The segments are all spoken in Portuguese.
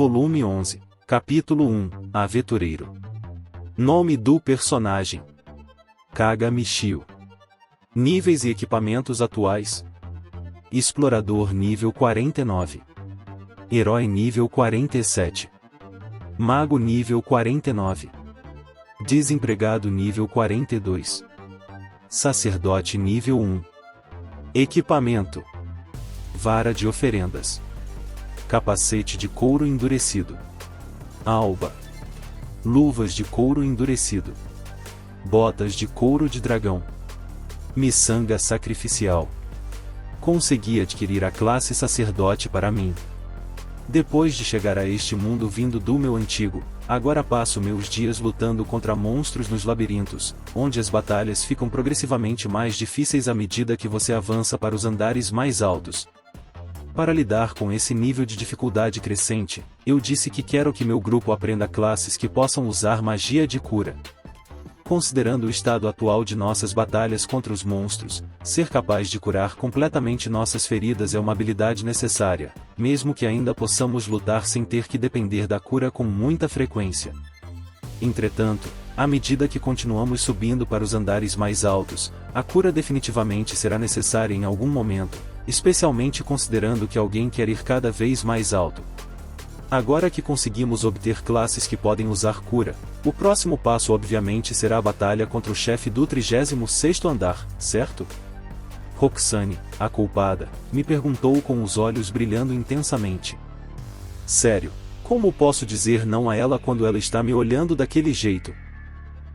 Volume 11, Capítulo 1, Aventureiro. Nome do personagem: Kaga Michio. Níveis e equipamentos atuais: Explorador nível 49. Herói nível 47. Mago nível 49. Desempregado nível 42. Sacerdote nível 1. Equipamento: Vara de oferendas. Capacete de couro endurecido. Alba. Luvas de couro endurecido. Botas de couro de dragão. Miçanga sacrificial. Consegui adquirir a classe sacerdote para mim. Depois de chegar a este mundo vindo do meu antigo, agora passo meus dias lutando contra monstros nos labirintos, onde as batalhas ficam progressivamente mais difíceis à medida que você avança para os andares mais altos. Para lidar com esse nível de dificuldade crescente, eu disse que quero que meu grupo aprenda classes que possam usar magia de cura. Considerando o estado atual de nossas batalhas contra os monstros, ser capaz de curar completamente nossas feridas é uma habilidade necessária, mesmo que ainda possamos lutar sem ter que depender da cura com muita frequência. Entretanto, à medida que continuamos subindo para os andares mais altos, a cura definitivamente será necessária em algum momento, especialmente considerando que alguém quer ir cada vez mais alto. Agora que conseguimos obter classes que podem usar cura, o próximo passo obviamente será a batalha contra o chefe do 36º andar, certo? Roxane, a culpada, me perguntou com os olhos brilhando intensamente. Sério, como posso dizer não a ela quando ela está me olhando daquele jeito?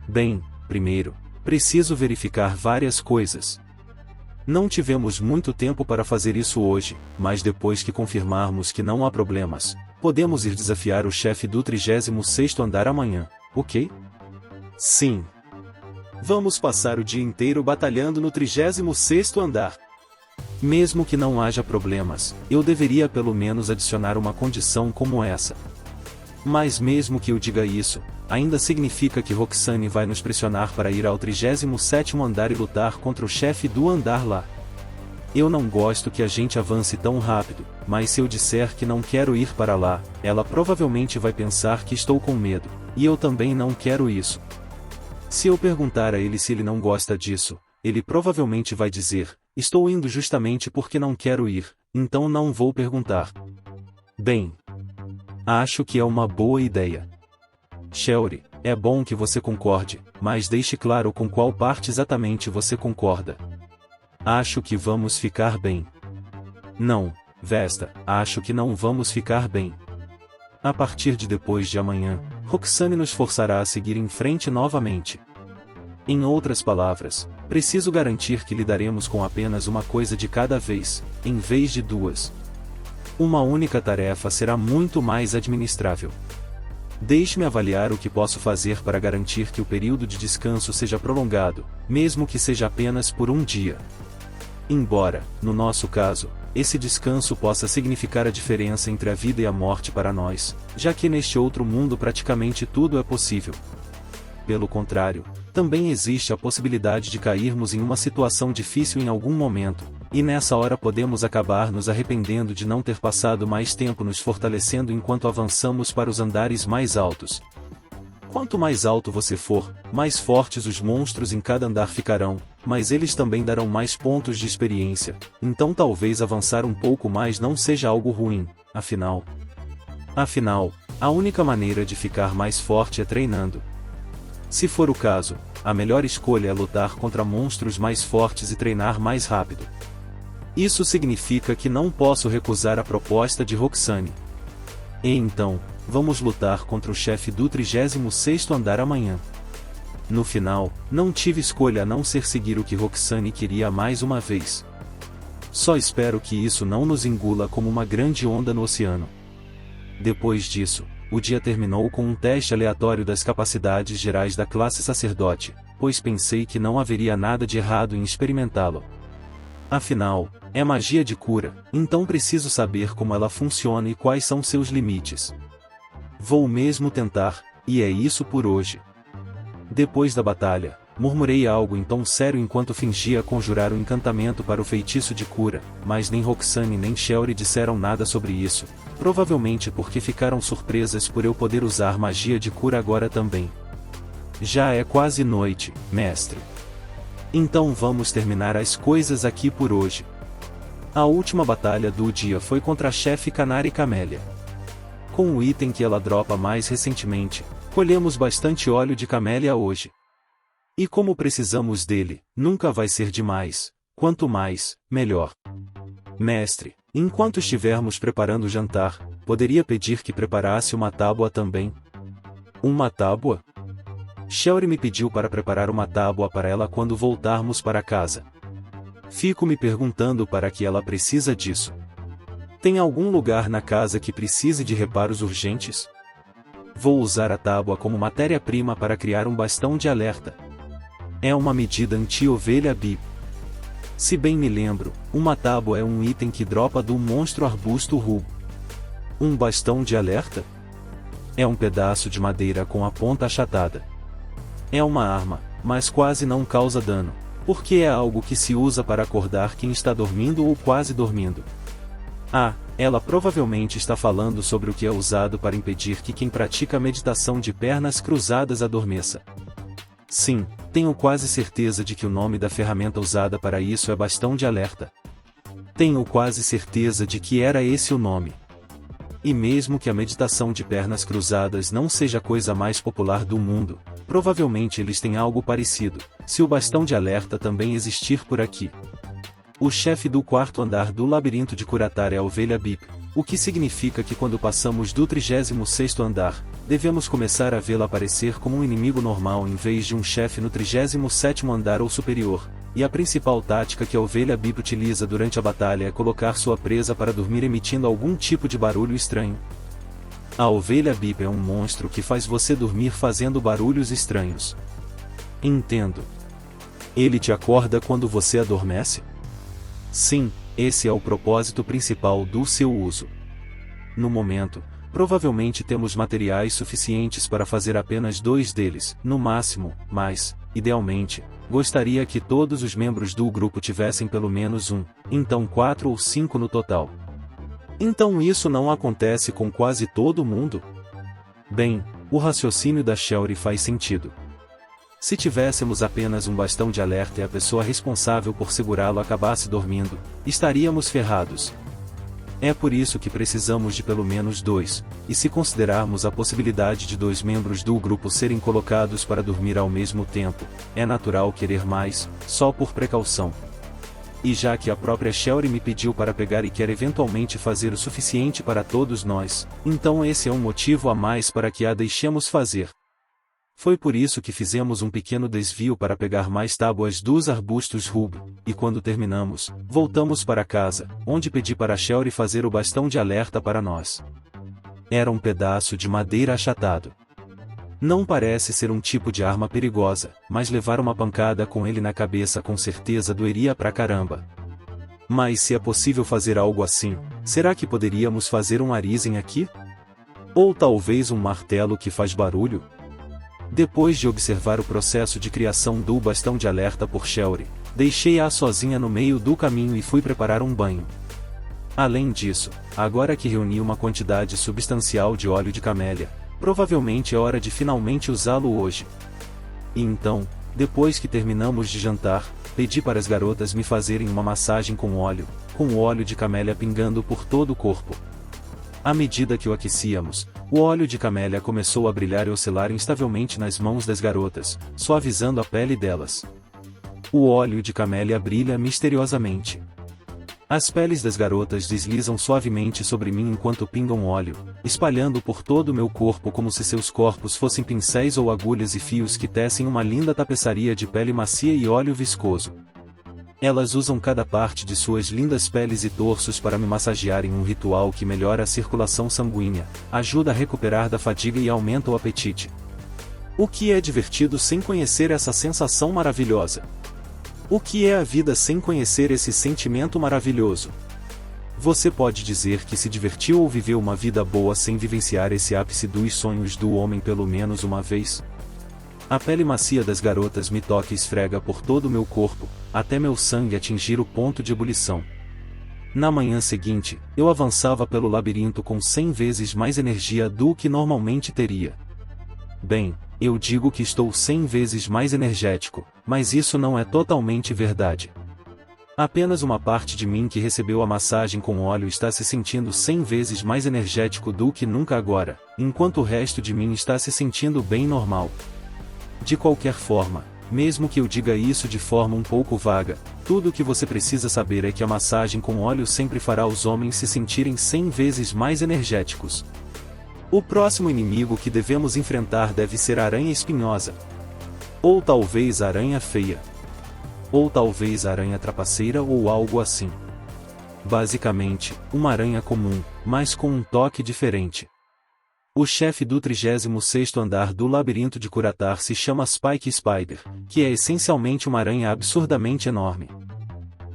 Bem, primeiro, preciso verificar várias coisas. Não tivemos muito tempo para fazer isso hoje, mas depois que confirmarmos que não há problemas, podemos ir desafiar o chefe do 36º andar amanhã, ok? Sim. Vamos passar o dia inteiro batalhando no 36º andar. Mesmo que não haja problemas, eu deveria pelo menos adicionar uma condição como essa. Mas mesmo que eu diga isso, ainda significa que Roxane vai nos pressionar para ir ao 37º andar e lutar contra o chefe do andar lá. Eu não gosto que a gente avance tão rápido, mas se eu disser que não quero ir para lá, ela provavelmente vai pensar que estou com medo, e eu também não quero isso. Se eu perguntar a ele se ele não gosta disso, ele provavelmente vai dizer: estou indo justamente porque não quero ir, então não vou perguntar. Bem, acho que é uma boa ideia. Shelly, é bom que você concorde, mas deixe claro com qual parte exatamente você concorda. Acho que vamos ficar bem. Não, Vesta, acho que não vamos ficar bem. A partir de depois de amanhã, Roxane nos forçará a seguir em frente novamente. Em outras palavras, preciso garantir que lidaremos com apenas uma coisa de cada vez, em vez de duas. Uma única tarefa será muito mais administrável. Deixe-me avaliar o que posso fazer para garantir que o período de descanso seja prolongado, mesmo que seja apenas por um dia. Embora, no nosso caso, esse descanso possa significar a diferença entre a vida e a morte para nós, já que neste outro mundo praticamente tudo é possível. Pelo contrário, também existe a possibilidade de cairmos em uma situação difícil em algum momento, e nessa hora podemos acabar nos arrependendo de não ter passado mais tempo nos fortalecendo enquanto avançamos para os andares mais altos. Quanto mais alto você for, mais fortes os monstros em cada andar ficarão, mas eles também darão mais pontos de experiência, então talvez avançar um pouco mais não seja algo ruim, afinal, a única maneira de ficar mais forte é treinando. Se for o caso, a melhor escolha é lutar contra monstros mais fortes e treinar mais rápido. Isso significa que não posso recusar a proposta de Roxane. E então, vamos lutar contra o chefe do 36º andar amanhã. No final, não tive escolha a não ser seguir o que Roxane queria mais uma vez. Só espero que isso não nos engula como uma grande onda no oceano. Depois disso, o dia terminou com um teste aleatório das capacidades gerais da classe sacerdote, pois pensei que não haveria nada de errado em experimentá-lo. Afinal, é magia de cura, então preciso saber como ela funciona e quais são seus limites. Vou mesmo tentar, e é isso por hoje. Depois da batalha, Murmurei algo em tom sério enquanto fingia conjurar o encantamento para o feitiço de cura, mas nem Roxane nem Shelly disseram nada sobre isso, provavelmente porque ficaram surpresas por eu poder usar magia de cura agora também. Já é quase noite, mestre. Então vamos terminar as coisas aqui por hoje. A última batalha do dia foi contra a chefe Canary Camélia. Com o item que ela dropa mais recentemente, colhemos bastante óleo de camélia hoje. E como precisamos dele, nunca vai ser demais, quanto mais, melhor. Mestre, enquanto estivermos preparando o jantar, poderia pedir que preparasse uma tábua também? Uma tábua? Shelly me pediu para preparar uma tábua para ela quando voltarmos para casa. Fico me perguntando para que ela precisa disso. Tem algum lugar na casa que precise de reparos urgentes? Vou usar a tábua como matéria-prima para criar um bastão de alerta. É uma medida anti-ovelha bip. Se bem me lembro, uma tábua é um item que dropa do monstro arbusto rubo. Um bastão de alerta? É um pedaço de madeira com a ponta achatada. É uma arma, mas quase não causa dano, porque é algo que se usa para acordar quem está dormindo ou quase dormindo. Ah, ela provavelmente está falando sobre o que é usado para impedir que quem pratica meditação de pernas cruzadas adormeça. Sim, tenho quase certeza de que o nome da ferramenta usada para isso é bastão de alerta. Tenho quase certeza de que era esse o nome. E mesmo que a meditação de pernas cruzadas não seja a coisa mais popular do mundo, provavelmente eles têm algo parecido, se o bastão de alerta também existir por aqui. O chefe do quarto andar do labirinto de Curatar é a ovelha Bip, o que significa que quando passamos do 36º andar, devemos começar a vê-la aparecer como um inimigo normal em vez de um chefe no 37º andar ou superior, e a principal tática que a ovelha Bip utiliza durante a batalha é colocar sua presa para dormir emitindo algum tipo de barulho estranho. A ovelha Bip é um monstro que faz você dormir fazendo barulhos estranhos. Entendo. Ele te acorda quando você adormece? Sim, esse é o propósito principal do seu uso. No momento, provavelmente temos materiais suficientes para fazer apenas 2 deles, no máximo, mas, idealmente, gostaria que todos os membros do grupo tivessem pelo menos um, então 4 ou 5 no total. Então isso não acontece com quase todo mundo? Bem, o raciocínio da Shelly faz sentido. Se tivéssemos apenas um bastão de alerta e a pessoa responsável por segurá-lo acabasse dormindo, estaríamos ferrados. É por isso que precisamos de pelo menos 2, e se considerarmos a possibilidade de 2 membros do grupo serem colocados para dormir ao mesmo tempo, é natural querer mais, só por precaução. E já que a própria Shelly me pediu para pegar e quer eventualmente fazer o suficiente para todos nós, então esse é um motivo a mais para que a deixemos fazer. Foi por isso que fizemos um pequeno desvio para pegar mais tábuas dos arbustos rubro, e quando terminamos, voltamos para casa, onde pedi para Shelly fazer o bastão de alerta para nós. Era um pedaço de madeira achatado. Não parece ser um tipo de arma perigosa, mas levar uma pancada com ele na cabeça com certeza doeria pra caramba. Mas se é possível fazer algo assim, será que poderíamos fazer um Arisen aqui? Ou talvez um martelo que faz barulho? Depois de observar o processo de criação do bastão de alerta por Shelly, deixei-a sozinha no meio do caminho e fui preparar um banho. Além disso, agora que reuni uma quantidade substancial de óleo de camélia, provavelmente é hora de finalmente usá-lo hoje. E então, depois que terminamos de jantar, pedi para as garotas me fazerem uma massagem com o óleo de camélia pingando por todo o corpo. À medida que o aquecíamos, o óleo de camélia começou a brilhar e oscilar instavelmente nas mãos das garotas, suavizando a pele delas. O óleo de camélia brilha misteriosamente. As peles das garotas deslizam suavemente sobre mim enquanto pingam óleo, espalhando por todo o meu corpo como se seus corpos fossem pincéis ou agulhas e fios que tecem uma linda tapeçaria de pele macia e óleo viscoso. Elas usam cada parte de suas lindas peles e torsos para me massagear em um ritual que melhora a circulação sanguínea, ajuda a recuperar da fadiga e aumenta o apetite. O que é divertido sem conhecer essa sensação maravilhosa? O que é a vida sem conhecer esse sentimento maravilhoso? Você pode dizer que se divertiu ou viveu uma vida boa sem vivenciar esse ápice dos sonhos do homem pelo menos uma vez? A pele macia das garotas me toca e esfrega por todo o meu corpo, até meu sangue atingir o ponto de ebulição. Na manhã seguinte, eu avançava pelo labirinto com 100 vezes mais energia do que normalmente teria. Bem, eu digo que estou 100 vezes mais energético, mas isso não é totalmente verdade. Apenas uma parte de mim que recebeu a massagem com óleo está se sentindo 100 vezes mais energético do que nunca agora, enquanto o resto de mim está se sentindo bem normal. De qualquer forma, mesmo que eu diga isso de forma um pouco vaga, tudo o que você precisa saber é que a massagem com óleo sempre fará os homens se sentirem 100 vezes mais energéticos. O próximo inimigo que devemos enfrentar deve ser a aranha espinhosa. Ou talvez a aranha feia. Ou talvez a aranha trapaceira ou algo assim. Basicamente, uma aranha comum, mas com um toque diferente. O chefe do 36º andar do labirinto de Curatar se chama Spike Spider, que é essencialmente uma aranha absurdamente enorme.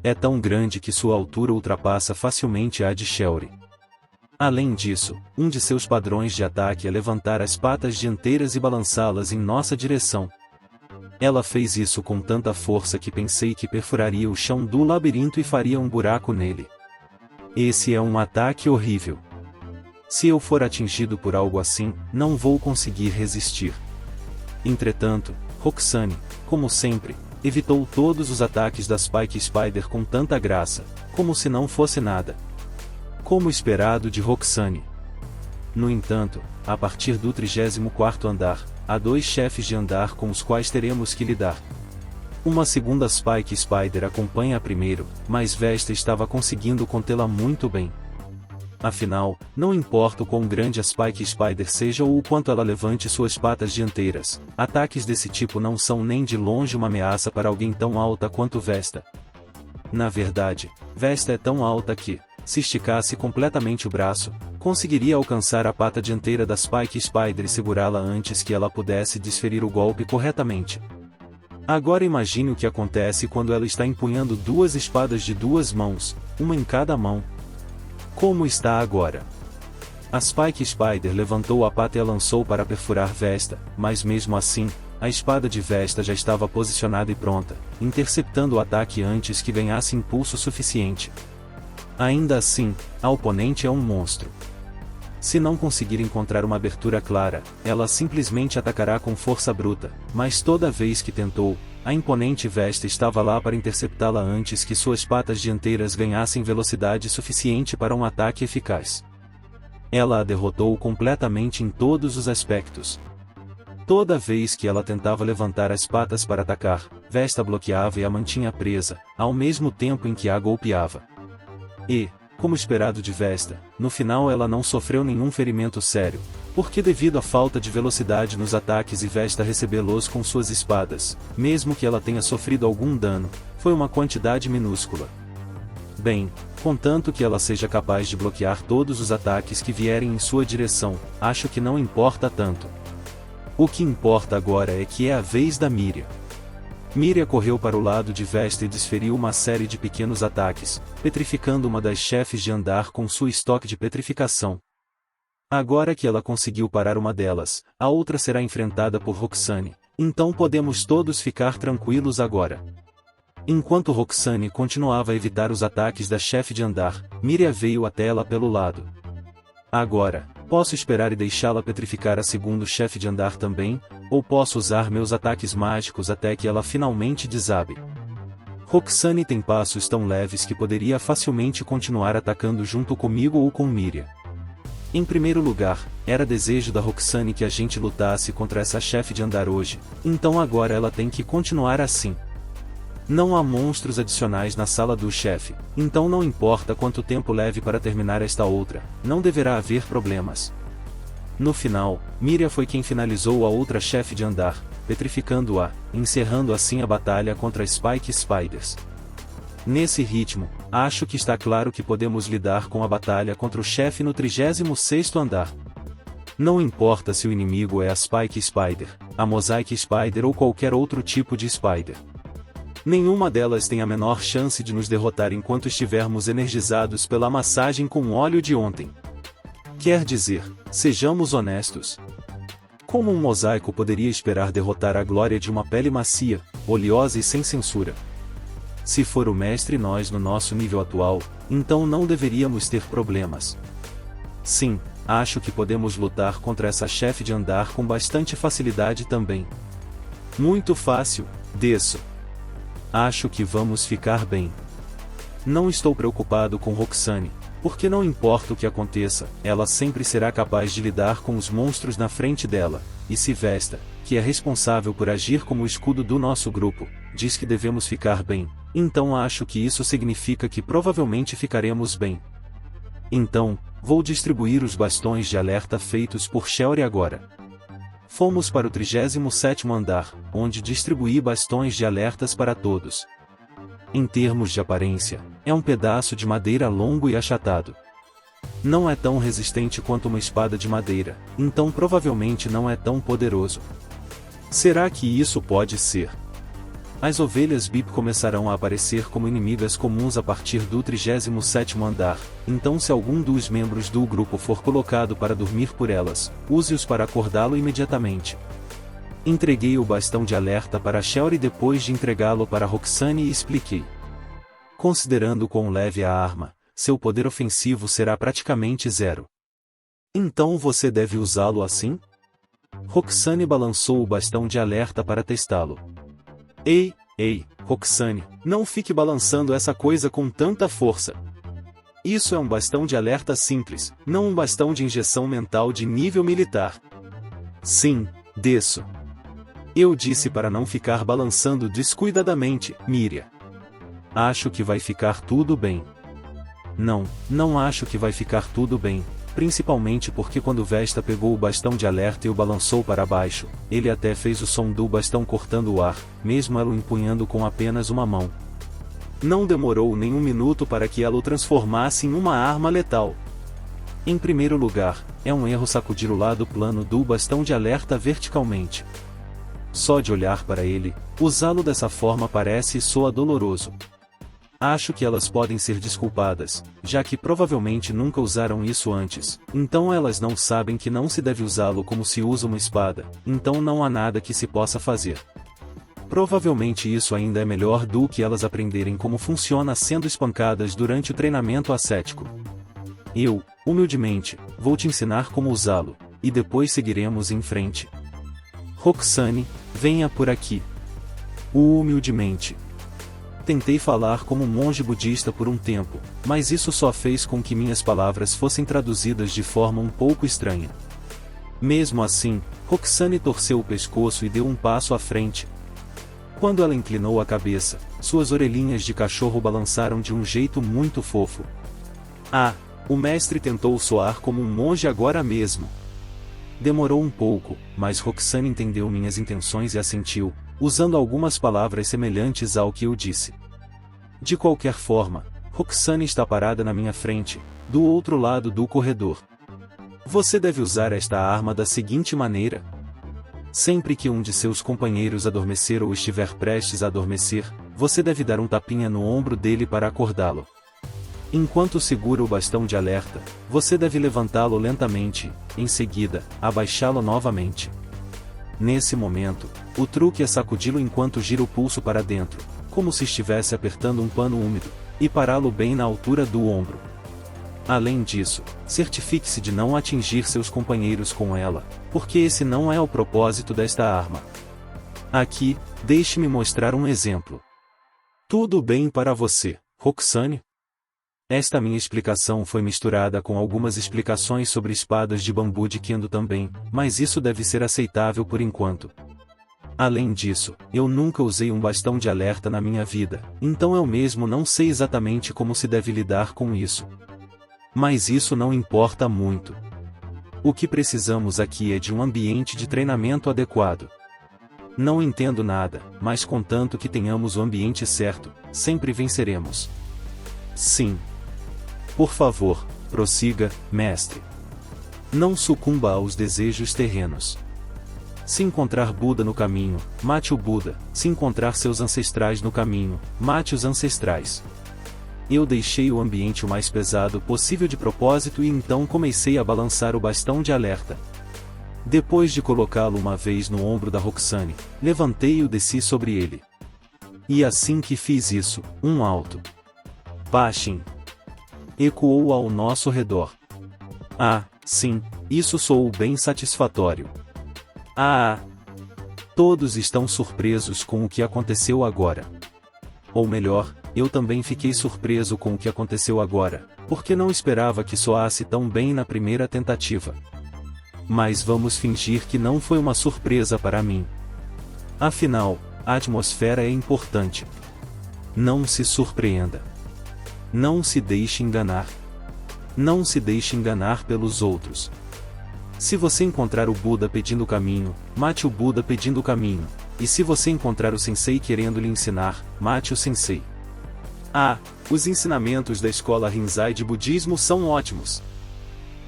É tão grande que sua altura ultrapassa facilmente a de Shelry. Além disso, um de seus padrões de ataque é levantar as patas dianteiras e balançá-las em nossa direção. Ela fez isso com tanta força que pensei que perfuraria o chão do labirinto e faria um buraco nele. Esse é um ataque horrível. Se eu for atingido por algo assim, não vou conseguir resistir. Entretanto, Roxane, como sempre, evitou todos os ataques da Spike Spider com tanta graça, como se não fosse nada. Como esperado de Roxane. No entanto, a partir do 34º andar, há 2 chefes de andar com os quais teremos que lidar. Uma segunda Spike Spider acompanha a primeiro, mas Vesta estava conseguindo contê-la muito bem. Afinal, não importa o quão grande a Spike Spider seja ou o quanto ela levante suas patas dianteiras, ataques desse tipo não são nem de longe uma ameaça para alguém tão alta quanto Vesta. Na verdade, Vesta é tão alta que, se esticasse completamente o braço, conseguiria alcançar a pata dianteira da Spike Spider e segurá-la antes que ela pudesse desferir o golpe corretamente. Agora imagine o que acontece quando ela está empunhando 2 espadas de 2 mãos, uma em cada mão. Como está agora? A Spike Spider levantou a pata e a lançou para perfurar Vesta, mas mesmo assim, a espada de Vesta já estava posicionada e pronta, interceptando o ataque antes que ganhasse impulso suficiente. Ainda assim, a oponente é um monstro. Se não conseguir encontrar uma abertura clara, ela simplesmente atacará com força bruta, mas toda vez que tentou, a imponente Vesta estava lá para interceptá-la antes que suas patas dianteiras ganhassem velocidade suficiente para um ataque eficaz. Ela a derrotou completamente em todos os aspectos. Toda vez que ela tentava levantar as patas para atacar, Vesta bloqueava e a mantinha presa, ao mesmo tempo em que a golpeava. E, como esperado de Vesta, no final ela não sofreu nenhum ferimento sério, porque devido à falta de velocidade nos ataques e Vesta recebê-los com suas espadas, mesmo que ela tenha sofrido algum dano, foi uma quantidade minúscula. Bem, contanto que ela seja capaz de bloquear todos os ataques que vierem em sua direção, acho que não importa tanto. O que importa agora é que é a vez da Miria. Miria correu para o lado de Vesta e desferiu uma série de pequenos ataques, petrificando uma das chefes de andar com sua estoque de petrificação. Agora que ela conseguiu parar uma delas, a outra será enfrentada por Roxane, então podemos todos ficar tranquilos agora. Enquanto Roxane continuava a evitar os ataques da chefe de andar, Miria veio até ela pelo lado. Agora, posso esperar e deixá-la petrificar a segundo chefe de andar também, ou posso usar meus ataques mágicos até que ela finalmente desabe. Roxane tem passos tão leves que poderia facilmente continuar atacando junto comigo ou com Miria. Em primeiro lugar, era desejo da Roxane que a gente lutasse contra essa chefe de andar hoje, então agora ela tem que continuar assim. Não há monstros adicionais na sala do chefe, então não importa quanto tempo leve para terminar esta outra, não deverá haver problemas. No final, Miria foi quem finalizou a outra chefe de andar, petrificando-a, encerrando assim a batalha contra Spike Spiders. Nesse ritmo, acho que está claro que podemos lidar com a batalha contra o chefe no 36º andar. Não importa se o inimigo é a Spike Spider, a Mosaic Spider ou qualquer outro tipo de Spider. Nenhuma delas tem a menor chance de nos derrotar enquanto estivermos energizados pela massagem com óleo de ontem. Quer dizer, sejamos honestos. Como um mosaico poderia esperar derrotar a glória de uma pele macia, oleosa e sem censura? Se for o mestre nós no nosso nível atual, então não deveríamos ter problemas. Sim, acho que podemos lutar contra essa chefe de andar com bastante facilidade também. Muito fácil, desço. Acho que vamos ficar bem. Não estou preocupado com Roxane, porque não importa o que aconteça, ela sempre será capaz de lidar com os monstros na frente dela, e se Vesta, que é responsável por agir como o escudo do nosso grupo, diz que devemos ficar bem, então acho que isso significa que provavelmente ficaremos bem. Então, vou distribuir os bastões de alerta feitos por Shelry agora. Fomos para o 37º andar, onde distribuí bastões de alertas para todos. Em termos de aparência, é um pedaço de madeira longo e achatado. Não é tão resistente quanto uma espada de madeira, então provavelmente não é tão poderoso. Será que isso pode ser? As ovelhas Bip começarão a aparecer como inimigas comuns a partir do 37º andar, então se algum dos membros do grupo for colocado para dormir por elas, use-os para acordá-lo imediatamente. Entreguei o bastão de alerta para Shelry depois de entregá-lo para Roxane e expliquei. Considerando quão leve a arma, seu poder ofensivo será praticamente zero. Então você deve usá-lo assim? Roxane balançou o bastão de alerta para testá-lo. Ei, Roxane, não fique balançando essa coisa com tanta força. Isso é um bastão de alerta simples, não um bastão de injeção mental de nível militar. Sim, desço. Eu disse para não ficar balançando descuidadamente, Miria. Acho que vai ficar tudo bem. Não acho que vai ficar tudo bem, principalmente porque quando Vesta pegou o bastão de alerta e o balançou para baixo, ele até fez o som do bastão cortando o ar, mesmo ela o empunhando com apenas uma mão. Não demorou nem um minuto para que ela o transformasse em uma arma letal. Em primeiro lugar, é um erro sacudir o lado plano do bastão de alerta verticalmente. Só de olhar para ele, usá-lo dessa forma parece e soa doloroso. Acho que elas podem ser desculpadas, já que provavelmente nunca usaram isso antes, então elas não sabem que não se deve usá-lo como se usa uma espada, então não há nada que se possa fazer. Provavelmente isso ainda é melhor do que elas aprenderem como funciona sendo espancadas durante o treinamento ascético. Eu, humildemente, vou te ensinar como usá-lo, e depois seguiremos em frente. Roxane, venha por aqui. Humildemente. Tentei falar como um monge budista por um tempo, mas isso só fez com que minhas palavras fossem traduzidas de forma um pouco estranha. Mesmo assim, Roxane torceu o pescoço e deu um passo à frente. Quando ela inclinou a cabeça, suas orelhinhas de cachorro balançaram de um jeito muito fofo. Ah, o mestre tentou soar como um monge agora mesmo. Demorou um pouco, mas Roxane entendeu minhas intenções e assentiu, usando algumas palavras semelhantes ao que eu disse. De qualquer forma, Roxane está parada na minha frente, do outro lado do corredor. Você deve usar esta arma da seguinte maneira. Sempre que um de seus companheiros adormecer ou estiver prestes a adormecer, você deve dar um tapinha no ombro dele para acordá-lo. Enquanto segura o bastão de alerta, você deve levantá-lo lentamente, em seguida, abaixá-lo novamente. Nesse momento, o truque é sacudi-lo enquanto gira o pulso para dentro, como se estivesse apertando um pano úmido, e pará-lo bem na altura do ombro. Além disso, certifique-se de não atingir seus companheiros com ela, porque esse não é o propósito desta arma. Aqui, deixe-me mostrar um exemplo. Tudo bem para você, Roxane? Esta minha explicação foi misturada com algumas explicações sobre espadas de bambu de Kendo também, mas isso deve ser aceitável por enquanto. Além disso, eu nunca usei um bastão de alerta na minha vida, então eu mesmo não sei exatamente como se deve lidar com isso. Mas isso não importa muito. O que precisamos aqui é de um ambiente de treinamento adequado. Não entendo nada, mas contanto que tenhamos o ambiente certo, sempre venceremos. Sim. Por favor, prossiga, mestre. Não sucumba aos desejos terrenos. Se encontrar Buda no caminho, mate o Buda. Se encontrar seus ancestrais no caminho, mate os ancestrais. Eu deixei o ambiente o mais pesado possível de propósito e então comecei a balançar o bastão de alerta. Depois de colocá-lo uma vez no ombro da Roxane, levantei e o desci sobre ele. E assim que fiz isso, um alto Pachim ecoou ao nosso redor. Ah, sim, isso soou bem satisfatório. Ah! Todos estão surpresos com o que aconteceu agora. Ou melhor, eu também fiquei surpreso com o que aconteceu agora, porque não esperava que soasse tão bem na primeira tentativa. Mas vamos fingir que não foi uma surpresa para mim. Afinal, a atmosfera é importante. Não se surpreenda. Não se deixe enganar. Não se deixe enganar pelos outros. Se você encontrar o Buda pedindo o caminho, mate o Buda pedindo o caminho. E se você encontrar o sensei querendo lhe ensinar, mate o sensei. Ah, os ensinamentos da escola Rinzai de budismo são ótimos.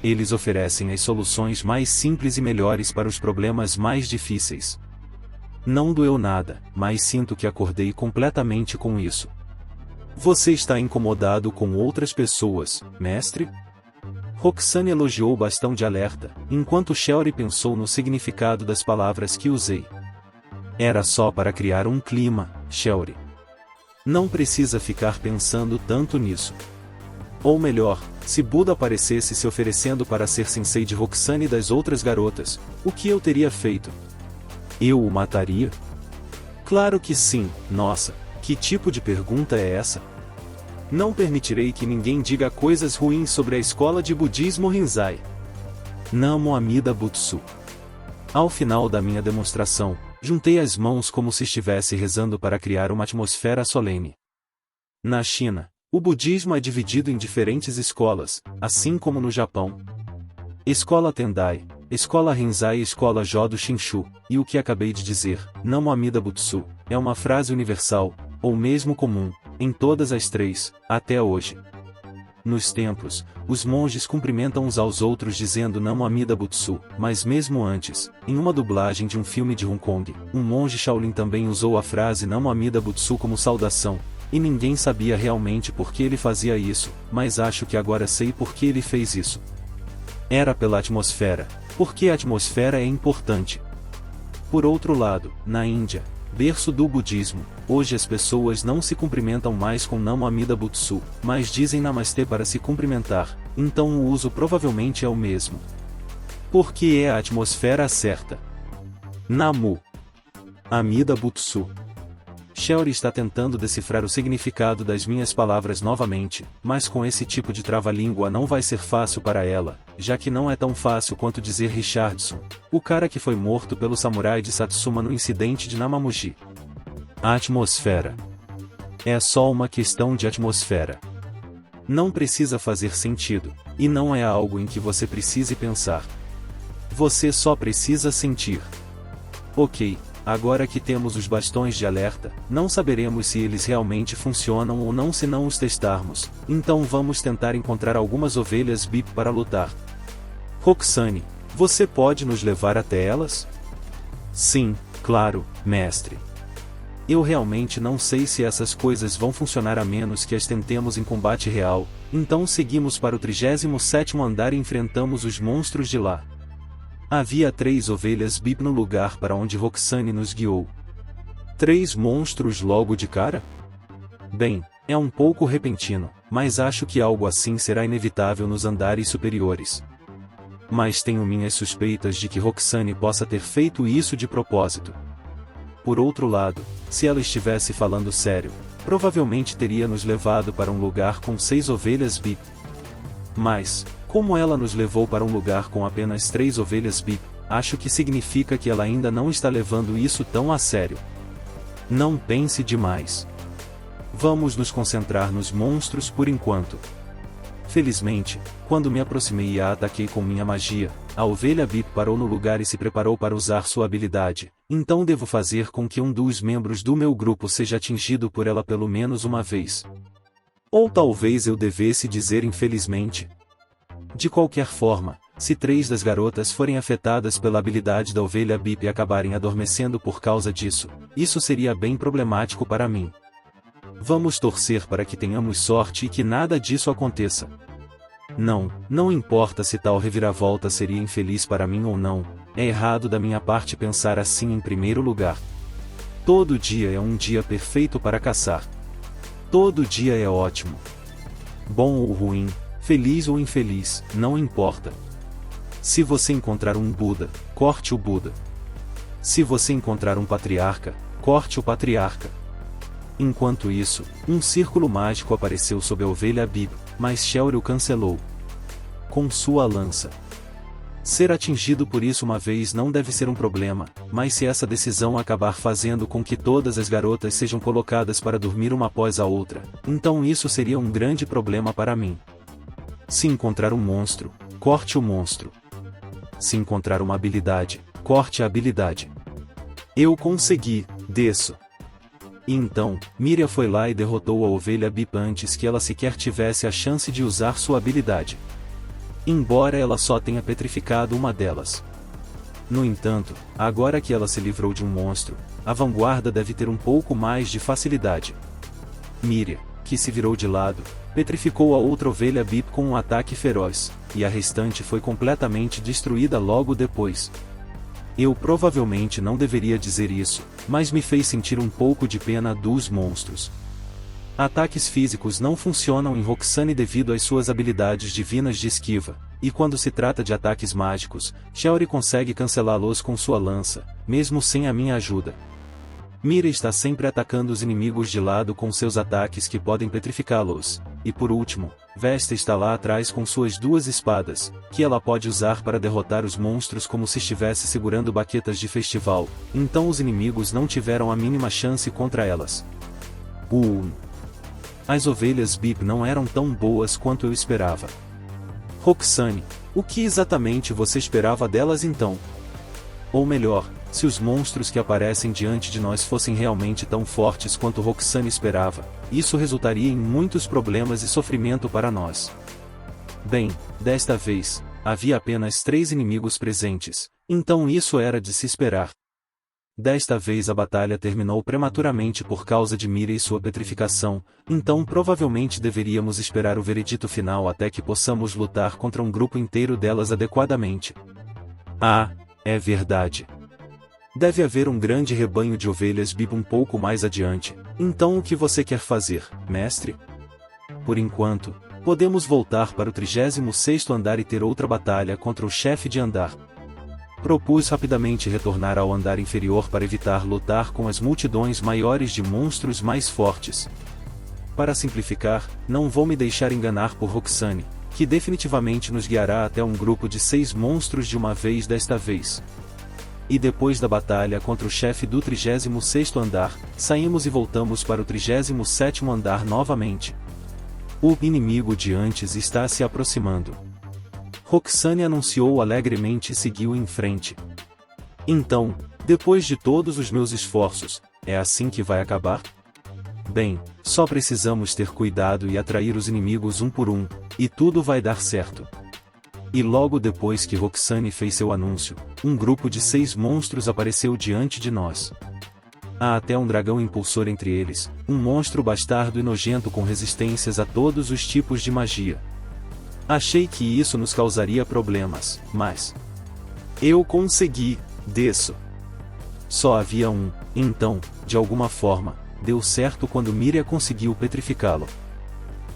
Eles oferecem as soluções mais simples e melhores para os problemas mais difíceis. Não doeu nada, mas sinto que acordei completamente com isso. Você está incomodado com outras pessoas, mestre? Roxane elogiou o bastão de alerta, enquanto Shelry pensou no significado das palavras que usei. Era só para criar um clima, Shelry. Não precisa ficar pensando tanto nisso. Ou melhor, se Buda aparecesse se oferecendo para ser sensei de Roxane e das outras garotas, o que eu teria feito? Eu o mataria? Claro que sim. Nossa, que tipo de pergunta é essa? Não permitirei que ninguém diga coisas ruins sobre a escola de budismo Rinzai. Namo Amida Butsu. Ao final da minha demonstração, juntei as mãos como se estivesse rezando para criar uma atmosfera solene. Na China, o budismo é dividido em diferentes escolas, assim como no Japão. Escola Tendai, Escola Rinzai e Escola Jodo Shinshu, e o que acabei de dizer, Namo Amida Butsu, é uma frase universal, ou mesmo comum, em todas as três, até hoje. Nos templos, os monges cumprimentam uns aos outros dizendo Namo Amida Butsu, mas mesmo antes, em uma dublagem de um filme de Hong Kong, um monge Shaolin também usou a frase Namo Amida Butsu como saudação, e ninguém sabia realmente por que ele fazia isso, mas acho que agora sei por que ele fez isso. Era pela atmosfera, porque a atmosfera é importante. Por outro lado, na Índia, berço do budismo, hoje as pessoas não se cumprimentam mais com Namo Amida Butsu, mas dizem Namastê para se cumprimentar, então o uso provavelmente é o mesmo. Porque é a atmosfera certa. Namu Amida Butsu. Shelry está tentando decifrar o significado das minhas palavras novamente, mas com esse tipo de trava-língua não vai ser fácil para ela, já que não é tão fácil quanto dizer Richardson, o cara que foi morto pelo samurai de Satsuma no incidente de Namamuji. A atmosfera. É só uma questão de atmosfera. Não precisa fazer sentido, e não é algo em que você precise pensar. Você só precisa sentir. Ok. Agora que temos os bastões de alerta, não saberemos se eles realmente funcionam ou não se não os testarmos, então vamos tentar encontrar algumas ovelhas BIP para lutar. Roxane, você pode nos levar até elas? Sim, claro, mestre. Eu realmente não sei se essas coisas vão funcionar a menos que as tentemos em combate real, então seguimos para o 37º andar e enfrentamos os monstros de lá. Havia 3 ovelhas BIP no lugar para onde Roxane nos guiou. 3 monstros logo de cara? Bem, é um pouco repentino, mas acho que algo assim será inevitável nos andares superiores. Mas tenho minhas suspeitas de que Roxane possa ter feito isso de propósito. Por outro lado, se ela estivesse falando sério, provavelmente teria nos levado para um lugar com 6 ovelhas BIP. Mas, como ela nos levou para um lugar com apenas 3 ovelhas BIP, acho que significa que ela ainda não está levando isso tão a sério. Não pense demais. Vamos nos concentrar nos monstros por enquanto. Felizmente, quando me aproximei e a ataquei com minha magia, a ovelha BIP parou no lugar e se preparou para usar sua habilidade, então devo fazer com que um dos membros do meu grupo seja atingido por ela pelo menos uma vez. Ou talvez eu devesse dizer infelizmente. De qualquer forma, se 3 das garotas forem afetadas pela habilidade da ovelha BIP e acabarem adormecendo por causa disso, isso seria bem problemático para mim. Vamos torcer para que tenhamos sorte e que nada disso aconteça. Não importa se tal reviravolta seria infeliz para mim ou não, é errado da minha parte pensar assim em primeiro lugar. Todo dia é um dia perfeito para caçar. Todo dia é ótimo. Bom ou ruim, feliz ou infeliz, não importa. Se você encontrar um Buda, corte o Buda. Se você encontrar um patriarca, corte o patriarca. Enquanto isso, um círculo mágico apareceu sob a ovelha Bib, mas Shelry o cancelou com sua lança. Ser atingido por isso uma vez não deve ser um problema, mas se essa decisão acabar fazendo com que todas as garotas sejam colocadas para dormir uma após a outra, então isso seria um grande problema para mim. Se encontrar um monstro, corte o monstro. Se encontrar uma habilidade, corte a habilidade. Eu consegui, desço. E então, Miria foi lá e derrotou a ovelha Bip antes que ela sequer tivesse a chance de usar sua habilidade. Embora ela só tenha petrificado uma delas. No entanto, agora que ela se livrou de um monstro, a vanguarda deve ter um pouco mais de facilidade. Miria, que se virou de lado, petrificou a outra ovelha Bip com um ataque feroz, e a restante foi completamente destruída logo depois. Eu provavelmente não deveria dizer isso, mas me fez sentir um pouco de pena dos monstros. Ataques físicos não funcionam em Roxane devido às suas habilidades divinas de esquiva, e quando se trata de ataques mágicos, Shelry consegue cancelá-los com sua lança, mesmo sem a minha ajuda. Mira está sempre atacando os inimigos de lado com seus ataques que podem petrificá-los, e por último, Vesta está lá atrás com suas duas espadas, que ela pode usar para derrotar os monstros como se estivesse segurando baquetas de festival, então os inimigos não tiveram a mínima chance contra elas. As ovelhas Bip não eram tão boas quanto eu esperava. Roxane, o que exatamente você esperava delas então? Ou melhor, se os monstros que aparecem diante de nós fossem realmente tão fortes quanto Roxane esperava, isso resultaria em muitos problemas e sofrimento para nós. Bem, desta vez, havia apenas 3 inimigos presentes, então isso era de se esperar. Desta vez a batalha terminou prematuramente por causa de Mira e sua petrificação, então provavelmente deveríamos esperar o veredito final até que possamos lutar contra um grupo inteiro delas adequadamente. Ah, é verdade. Deve haver um grande rebanho de ovelhas Bip um pouco mais adiante, então o que você quer fazer, mestre? Por enquanto, podemos voltar para o 36º andar e ter outra batalha contra o chefe de andar. Propus rapidamente retornar ao andar inferior para evitar lutar com as multidões maiores de monstros mais fortes. Para simplificar, não vou me deixar enganar por Roxane, que definitivamente nos guiará até um grupo de 6 monstros de uma vez desta vez. E depois da batalha contra o chefe do 36º andar, saímos e voltamos para o 37º andar novamente. O inimigo de antes está se aproximando. Roxane anunciou alegremente e seguiu em frente. Então, depois de todos os meus esforços, é assim que vai acabar? Bem, só precisamos ter cuidado e atrair os inimigos um por um, e tudo vai dar certo. E logo depois que Roxane fez seu anúncio, um grupo de 6 monstros apareceu diante de nós. Há até um dragão impulsor entre eles, um monstro bastardo e nojento com resistências a todos os tipos de magia. Achei que isso nos causaria problemas, mas eu consegui, desço. Só havia um, então, de alguma forma, deu certo quando Miria conseguiu petrificá-lo.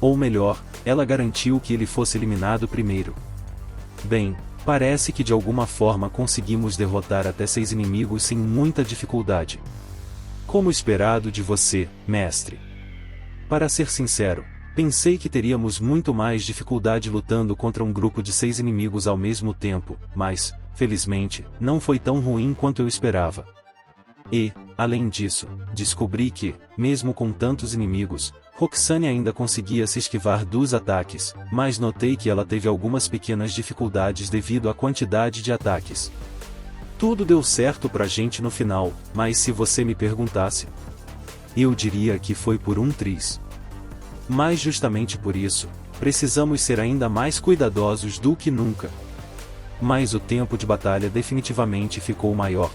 Ou melhor, ela garantiu que ele fosse eliminado primeiro. Bem, parece que de alguma forma conseguimos derrotar até 6 inimigos sem muita dificuldade. Como esperado de você, mestre. Para ser sincero, pensei que teríamos muito mais dificuldade lutando contra um grupo de 6 inimigos ao mesmo tempo, mas, felizmente, não foi tão ruim quanto eu esperava. E, além disso, descobri que, mesmo com tantos inimigos, Roxane ainda conseguia se esquivar dos ataques, mas notei que ela teve algumas pequenas dificuldades devido à quantidade de ataques. Tudo deu certo pra gente no final, mas se você me perguntasse, eu diria que foi por um triz. Mas justamente por isso, precisamos ser ainda mais cuidadosos do que nunca. Mas o tempo de batalha definitivamente ficou maior.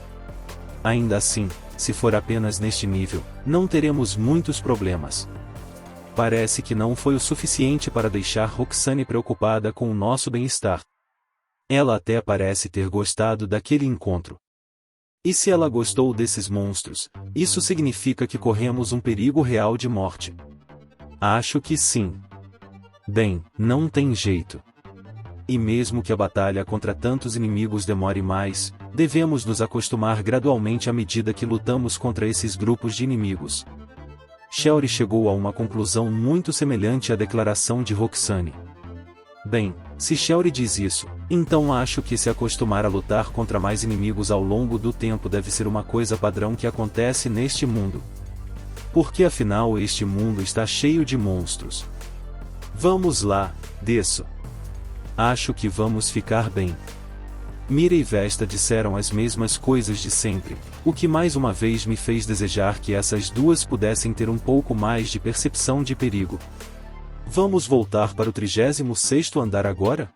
Ainda assim, se for apenas neste nível, não teremos muitos problemas. Parece que não foi o suficiente para deixar Roxane preocupada com o nosso bem-estar. Ela até parece ter gostado daquele encontro. E se ela gostou desses monstros, isso significa que corremos um perigo real de morte. Acho que sim. Bem, não tem jeito. E mesmo que a batalha contra tantos inimigos demore mais, devemos nos acostumar gradualmente à medida que lutamos contra esses grupos de inimigos. Shelry chegou a uma conclusão muito semelhante à declaração de Roxane. Bem, se Shelry diz isso, então acho que se acostumar a lutar contra mais inimigos ao longo do tempo deve ser uma coisa padrão que acontece neste mundo. Porque afinal este mundo está cheio de monstros. Vamos lá, desço. Acho que vamos ficar bem. Mira e Vesta disseram as mesmas coisas de sempre, o que mais uma vez me fez desejar que essas duas pudessem ter um pouco mais de percepção de perigo. Vamos voltar para o 36º andar agora?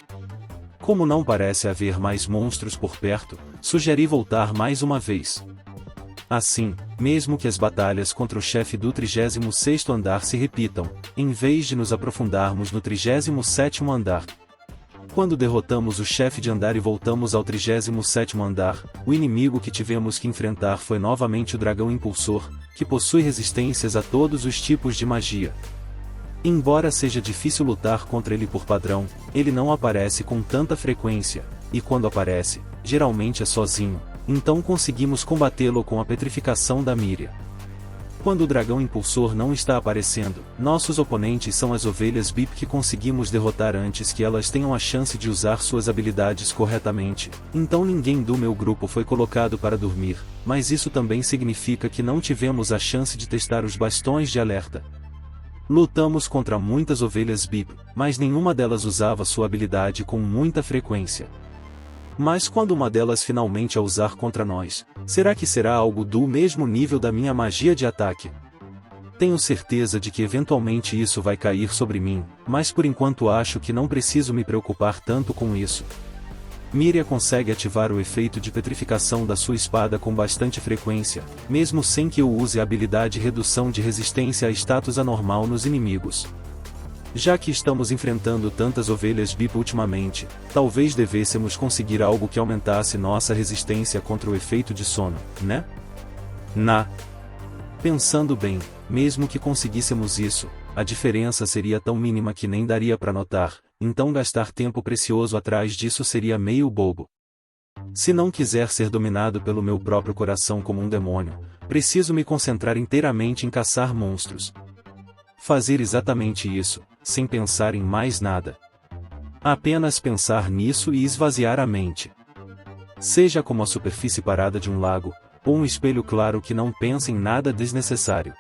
Como não parece haver mais monstros por perto, sugeri voltar mais uma vez. Assim, mesmo que as batalhas contra o chefe do 36º andar se repitam, em vez de nos aprofundarmos no 37º andar. Quando derrotamos o chefe de andar e voltamos ao 37º andar, o inimigo que tivemos que enfrentar foi novamente o dragão impulsor, que possui resistências a todos os tipos de magia. Embora seja difícil lutar contra ele por padrão, ele não aparece com tanta frequência, e quando aparece, geralmente é sozinho, então conseguimos combatê-lo com a petrificação da Miria. Quando o dragão impulsor não está aparecendo, nossos oponentes são as ovelhas Bip que conseguimos derrotar antes que elas tenham a chance de usar suas habilidades corretamente, então ninguém do meu grupo foi colocado para dormir, mas isso também significa que não tivemos a chance de testar os bastões de alerta. Lutamos contra muitas ovelhas Bip, mas nenhuma delas usava sua habilidade com muita frequência. Mas quando uma delas finalmente a usar contra nós, será que será algo do mesmo nível da minha magia de ataque? Tenho certeza de que eventualmente isso vai cair sobre mim, mas por enquanto acho que não preciso me preocupar tanto com isso. Miria consegue ativar o efeito de petrificação da sua espada com bastante frequência, mesmo sem que eu use a habilidade redução de resistência a status anormal nos inimigos. Já que estamos enfrentando tantas ovelhas Bip ultimamente, talvez devêssemos conseguir algo que aumentasse nossa resistência contra o efeito de sono, né? Pensando bem, mesmo que conseguíssemos isso, a diferença seria tão mínima que nem daria para notar, então gastar tempo precioso atrás disso seria meio bobo. Se não quiser ser dominado pelo meu próprio coração como um demônio, preciso me concentrar inteiramente em caçar monstros. Fazer exatamente isso, sem pensar em mais nada. Apenas pensar nisso e esvaziar a mente. Seja como a superfície parada de um lago, ou um espelho claro que não pensa em nada desnecessário.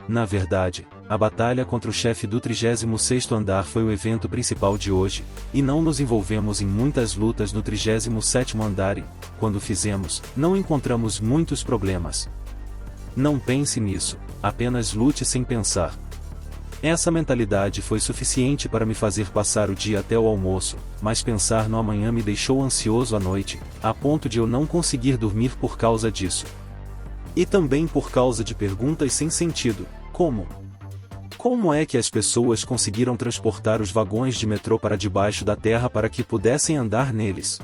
Na verdade, a batalha contra o chefe do 36º andar foi o evento principal de hoje, e não nos envolvemos em muitas lutas no 37º andar e, quando fizemos, não encontramos muitos problemas. Não pense nisso, apenas lute sem pensar. Essa mentalidade foi suficiente para me fazer passar o dia até o almoço, mas pensar no amanhã me deixou ansioso à noite, a ponto de eu não conseguir dormir por causa disso. E também por causa de perguntas sem sentido, como: como é que as pessoas conseguiram transportar os vagões de metrô para debaixo da terra para que pudessem andar neles?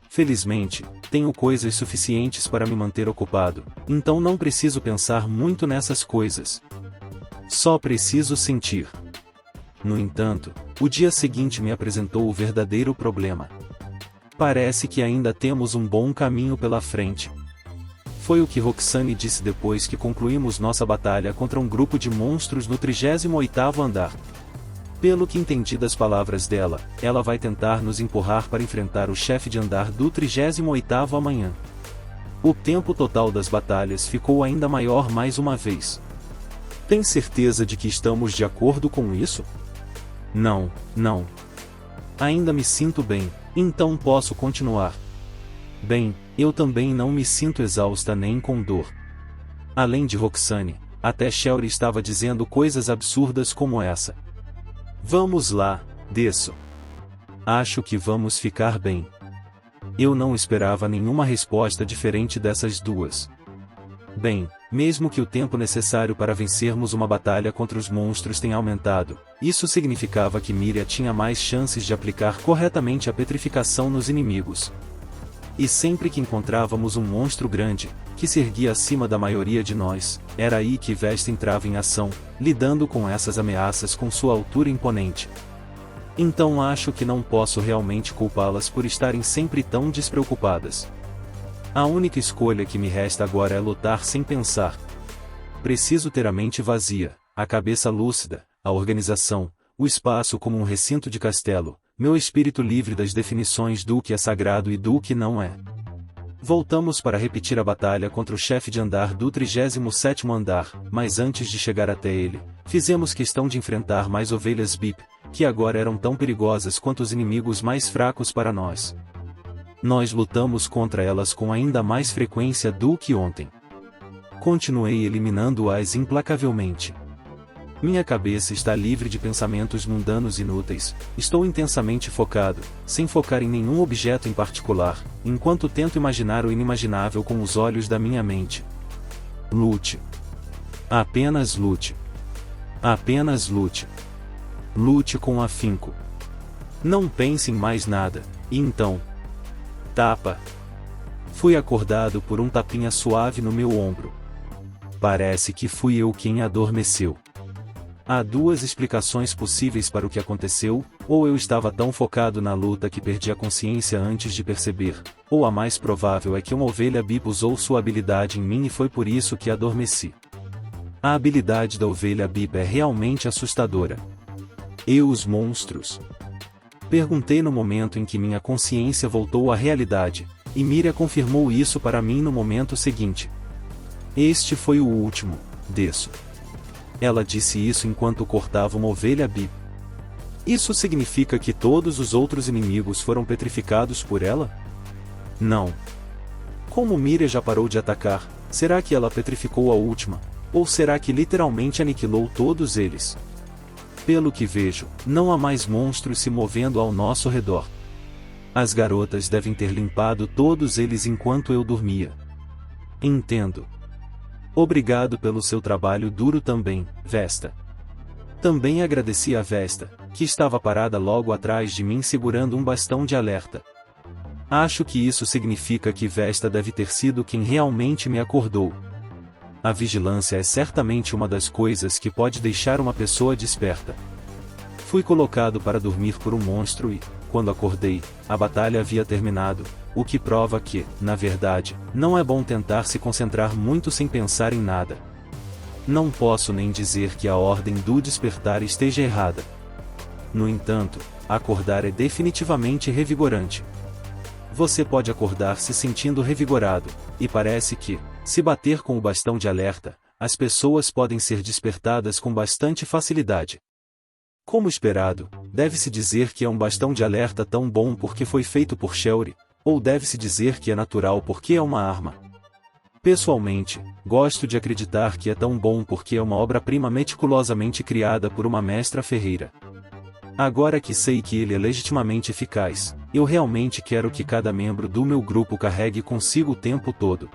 Felizmente, tenho coisas suficientes para me manter ocupado, então não preciso pensar muito nessas coisas. Só preciso sentir. No entanto, o dia seguinte me apresentou o verdadeiro problema. Parece que ainda temos um bom caminho pela frente. Foi o que Roxane disse depois que concluímos nossa batalha contra um grupo de monstros no 38º andar. Pelo que entendi das palavras dela, ela vai tentar nos empurrar para enfrentar o chefe de andar do 38º amanhã. O tempo total das batalhas ficou ainda maior mais uma vez. Tem certeza de que estamos de acordo com isso? Não. Ainda me sinto bem, então posso continuar. Bem, eu também não me sinto exausta nem com dor. Além de Roxane, até Shelry estava dizendo coisas absurdas como essa. Vamos lá, desço. Acho que vamos ficar bem. Eu não esperava nenhuma resposta diferente dessas duas. Bem, Mesmo que o tempo necessário para vencermos uma batalha contra os monstros tenha aumentado, isso significava que Miria tinha mais chances de aplicar corretamente a petrificação nos inimigos. E sempre que encontrávamos um monstro grande, que se erguia acima da maioria de nós, era aí que Vesta entrava em ação, lidando com essas ameaças com sua altura imponente. Então acho que não posso realmente culpá-las por estarem sempre tão despreocupadas. A única escolha que me resta agora é lutar sem pensar. Preciso ter a mente vazia, a cabeça lúcida, a organização, o espaço como um recinto de castelo, meu espírito livre das definições do que é sagrado e do que não é. Voltamos para repetir a batalha contra o chefe de andar do 37º andar, mas antes de chegar até ele, fizemos questão de enfrentar mais ovelhas Bip, que agora eram tão perigosas quanto os inimigos mais fracos para nós. Nós lutamos contra elas com ainda mais frequência do que ontem. Continuei eliminando-as implacavelmente. Minha cabeça está livre de pensamentos mundanos inúteis, estou intensamente focado, sem focar em nenhum objeto em particular, enquanto tento imaginar o inimaginável com os olhos da minha mente. Lute. Apenas lute. Apenas lute. Lute com afinco. Não pense em mais nada, e então... Tapa. Fui acordado por um tapinha suave no meu ombro. Parece que fui eu quem adormeceu. Há duas explicações possíveis para o que aconteceu, ou eu estava tão focado na luta que perdi a consciência antes de perceber, ou a mais provável é que uma ovelha Bip usou sua habilidade em mim e foi por isso que adormeci. A habilidade da ovelha Bip é realmente assustadora. E os monstros? Perguntei no momento em que minha consciência voltou à realidade, e Miria confirmou isso para mim no momento seguinte. Este foi o último, desço. Ela disse isso enquanto cortava uma ovelha Bip. Isso significa que todos os outros inimigos foram petrificados por ela? Não. Como Miria já parou de atacar, será que ela petrificou a última, ou será que literalmente aniquilou todos eles? Pelo que vejo, não há mais monstros se movendo ao nosso redor. As garotas devem ter limpado todos eles enquanto eu dormia. Entendo. Obrigado pelo seu trabalho duro também, Vesta. Também agradeci a Vesta, que estava parada logo atrás de mim segurando um bastão de alerta. Acho que isso significa que Vesta deve ter sido quem realmente me acordou. A vigilância é certamente uma das coisas que pode deixar uma pessoa desperta. Fui colocado para dormir por um monstro e, quando acordei, a batalha havia terminado, o que prova que, na verdade, não é bom tentar se concentrar muito sem pensar em nada. Não posso nem dizer que a ordem do despertar esteja errada. No entanto, acordar é definitivamente revigorante. Você pode acordar se sentindo revigorado, e parece que, se bater com o bastão de alerta, as pessoas podem ser despertadas com bastante facilidade. Como esperado, deve-se dizer que é um bastão de alerta tão bom porque foi feito por Shelry, ou deve-se dizer que é natural porque é uma arma. Pessoalmente, gosto de acreditar que é tão bom porque é uma obra-prima meticulosamente criada por uma mestra ferreira. Agora que sei que ele é legitimamente eficaz, eu realmente quero que cada membro do meu grupo carregue consigo o tempo todo.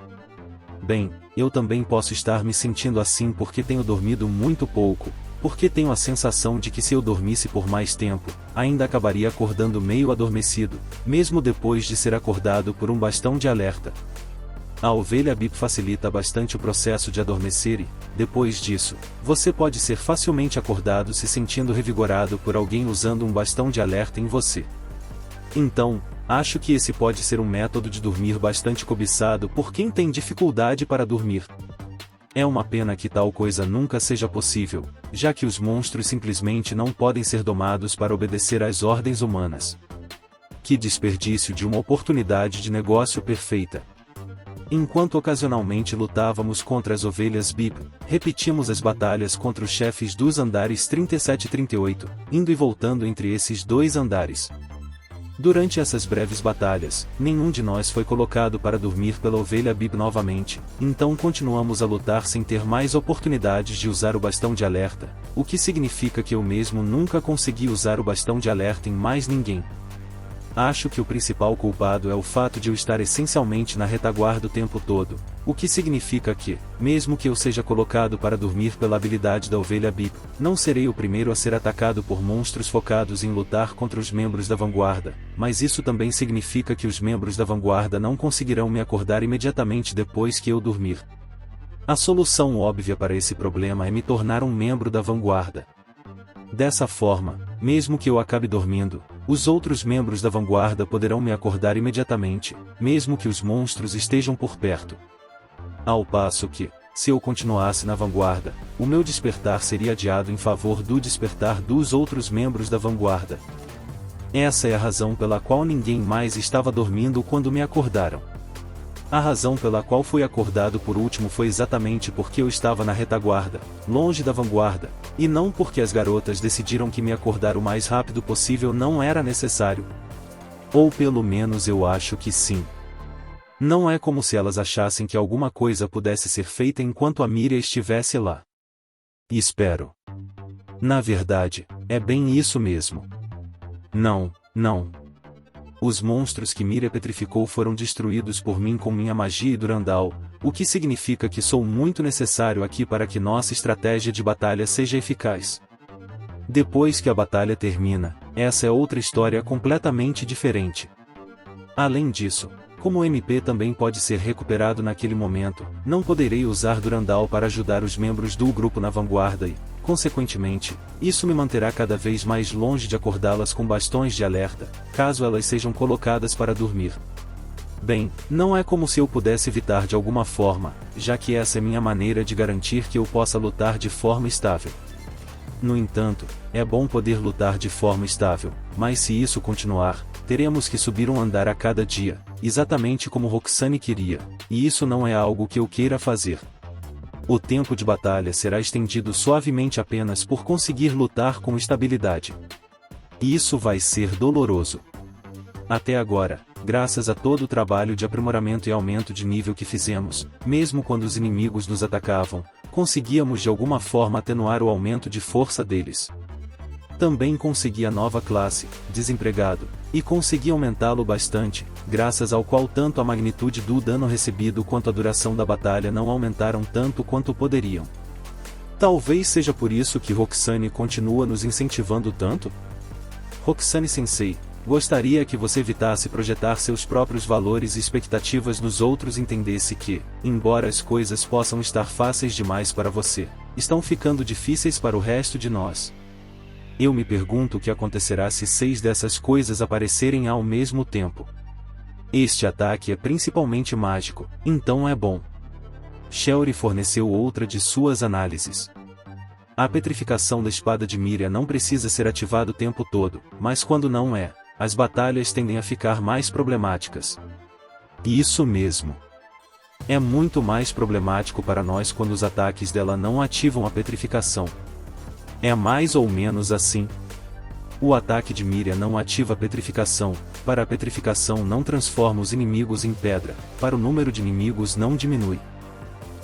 Bem, eu também posso estar me sentindo assim porque tenho dormido muito pouco, porque tenho a sensação de que se eu dormisse por mais tempo, ainda acabaria acordando meio adormecido, mesmo depois de ser acordado por um bastão de alerta. A ovelha Bip facilita bastante o processo de adormecer e, depois disso, você pode ser facilmente acordado se sentindo revigorado por alguém usando um bastão de alerta em você. Então, acho que esse pode ser um método de dormir bastante cobiçado por quem tem dificuldade para dormir. É uma pena que tal coisa nunca seja possível, já que os monstros simplesmente não podem ser domados para obedecer às ordens humanas. Que desperdício de uma oportunidade de negócio perfeita! Enquanto ocasionalmente lutávamos contra as ovelhas Bip, repetimos as batalhas contra os chefes dos andares 37 e 38, indo e voltando entre esses dois andares. Durante essas breves batalhas, nenhum de nós foi colocado para dormir pela ovelha Bip novamente, então continuamos a lutar sem ter mais oportunidades de usar o bastão de alerta, o que significa que eu mesmo nunca consegui usar o bastão de alerta em mais ninguém. Acho que o principal culpado é o fato de eu estar essencialmente na retaguarda o tempo todo, o que significa que, mesmo que eu seja colocado para dormir pela habilidade da ovelha Bip, não serei o primeiro a ser atacado por monstros focados em lutar contra os membros da vanguarda, mas isso também significa que os membros da vanguarda não conseguirão me acordar imediatamente depois que eu dormir. A solução óbvia para esse problema é me tornar um membro da vanguarda. Dessa forma, mesmo que eu acabe dormindo, os outros membros da vanguarda poderão me acordar imediatamente, mesmo que os monstros estejam por perto. Ao passo que, se eu continuasse na vanguarda, o meu despertar seria adiado em favor do despertar dos outros membros da vanguarda. Essa é a razão pela qual ninguém mais estava dormindo quando me acordaram. A razão pela qual fui acordado por último foi exatamente porque eu estava na retaguarda, longe da vanguarda, e não porque as garotas decidiram que me acordar o mais rápido possível não era necessário. Ou pelo menos eu acho que sim. Não é como se elas achassem que alguma coisa pudesse ser feita enquanto a Miria estivesse lá. Espero. Na verdade, é bem isso mesmo. Não. Os monstros que Miria petrificou foram destruídos por mim com minha magia e Durandal, o que significa que sou muito necessário aqui para que nossa estratégia de batalha seja eficaz. Depois que a batalha termina, essa é outra história completamente diferente. Além disso, como o MP também pode ser recuperado naquele momento, não poderei usar Durandal para ajudar os membros do grupo na vanguarda e, consequentemente, isso me manterá cada vez mais longe de acordá-las com bastões de alerta, caso elas sejam colocadas para dormir. Bem, não é como se eu pudesse evitar de alguma forma, já que essa é minha maneira de garantir que eu possa lutar de forma estável. No entanto, é bom poder lutar de forma estável, mas se isso continuar, teremos que subir um andar a cada dia, exatamente como Roxane queria, e isso não é algo que eu queira fazer. O tempo de batalha será estendido suavemente apenas por conseguir lutar com estabilidade. E isso vai ser doloroso. Até agora, graças a todo o trabalho de aprimoramento e aumento de nível que fizemos, mesmo quando os inimigos nos atacavam, conseguíamos de alguma forma atenuar o aumento de força deles. Também consegui a nova classe, Desempregado, e consegui aumentá-lo bastante, graças ao qual tanto a magnitude do dano recebido quanto a duração da batalha não aumentaram tanto quanto poderiam. Talvez seja por isso que Roxane continua nos incentivando tanto? Roxane-sensei, gostaria que você evitasse projetar seus próprios valores e expectativas nos outros e entendesse que, embora as coisas possam estar fáceis demais para você, estão ficando difíceis para o resto de nós. Eu me pergunto o que acontecerá se 6 dessas coisas aparecerem ao mesmo tempo. Este ataque é principalmente mágico, então é bom. Shelry forneceu outra de suas análises. A petrificação da espada de Miria não precisa ser ativada o tempo todo, mas quando não é, as batalhas tendem a ficar mais problemáticas. Isso mesmo. É muito mais problemático para nós quando os ataques dela não ativam a petrificação. É mais ou menos assim. O ataque de Miria não ativa a petrificação, para a petrificação não transforma os inimigos em pedra, para o número de inimigos não diminui.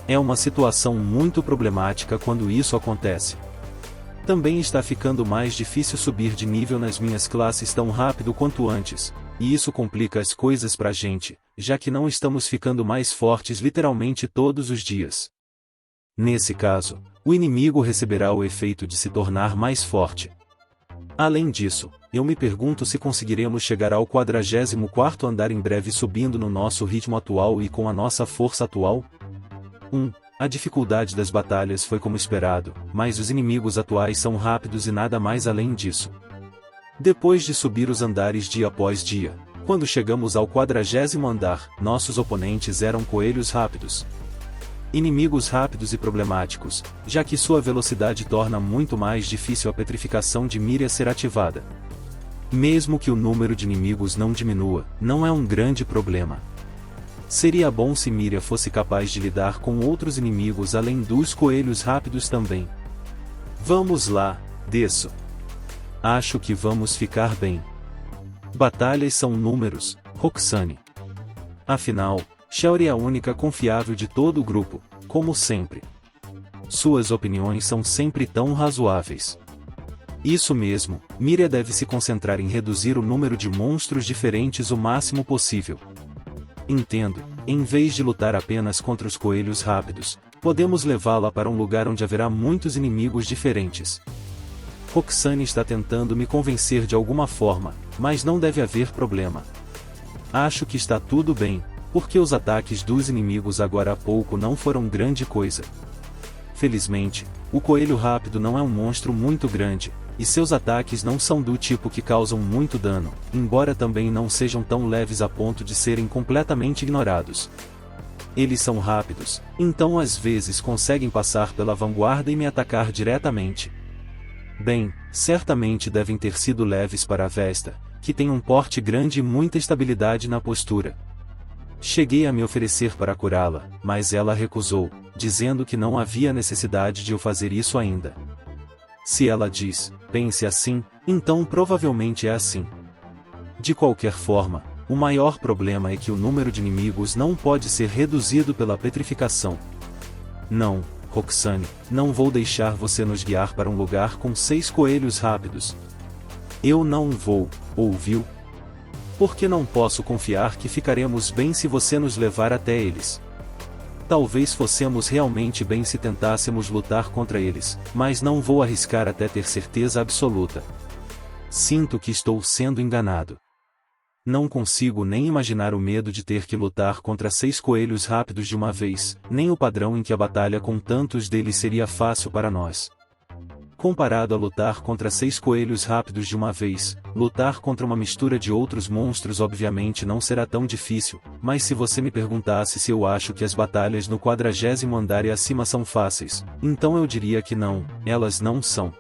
É uma situação muito problemática quando isso acontece. Também está ficando mais difícil subir de nível nas minhas classes tão rápido quanto antes, e isso complica as coisas pra gente, já que não estamos ficando mais fortes literalmente todos os dias. Nesse caso, o inimigo receberá o efeito de se tornar mais forte. Além disso, eu me pergunto se conseguiremos chegar ao 44º andar em breve subindo no nosso ritmo atual e com a nossa força atual. A dificuldade das batalhas foi como esperado, mas os inimigos atuais são rápidos e nada mais além disso. Depois de subir os andares dia após dia, quando chegamos ao 40º andar, nossos oponentes eram coelhos rápidos. Inimigos rápidos e problemáticos, já que sua velocidade torna muito mais difícil a petrificação de Miria ser ativada. Mesmo que o número de inimigos não diminua, não é um grande problema. Seria bom se Miria fosse capaz de lidar com outros inimigos além dos coelhos rápidos também. Vamos lá, desço. Acho que vamos ficar bem. Batalhas são números, Roxane. Afinal, Shelry é a única confiável de todo o grupo, como sempre. Suas opiniões são sempre tão razoáveis. Isso mesmo, Miria deve se concentrar em reduzir o número de monstros diferentes o máximo possível. Entendo, em vez de lutar apenas contra os coelhos rápidos, podemos levá-la para um lugar onde haverá muitos inimigos diferentes. Roxane está tentando me convencer de alguma forma, mas não deve haver problema. Acho que está tudo bem, porque os ataques dos inimigos agora há pouco não foram grande coisa. Felizmente, o coelho rápido não é um monstro muito grande, e seus ataques não são do tipo que causam muito dano, embora também não sejam tão leves a ponto de serem completamente ignorados. Eles são rápidos, então às vezes conseguem passar pela vanguarda e me atacar diretamente. Bem, certamente devem ter sido leves para a Vesta, que tem um porte grande e muita estabilidade na postura. Cheguei a me oferecer para curá-la, mas ela recusou, dizendo que não havia necessidade de eu fazer isso ainda. Se ela diz, pense assim, então provavelmente é assim. De qualquer forma, o maior problema é que o número de inimigos não pode ser reduzido pela petrificação. Não, Roxane, não vou deixar você nos guiar para um lugar com 6 coelhos rápidos. Eu não vou, ouviu? Porque não posso confiar que ficaremos bem se você nos levar até eles. Talvez fossemos realmente bem se tentássemos lutar contra eles, mas não vou arriscar até ter certeza absoluta. Sinto que estou sendo enganado. Não consigo nem imaginar o medo de ter que lutar contra 6 coelhos rápidos de uma vez, nem o padrão em que a batalha com tantos deles seria fácil para nós. Comparado a lutar contra 6 coelhos rápidos de uma vez, lutar contra uma mistura de outros monstros obviamente não será tão difícil, mas se você me perguntasse se eu acho que as batalhas no 40º andar e acima são fáceis, então eu diria que não, elas não são.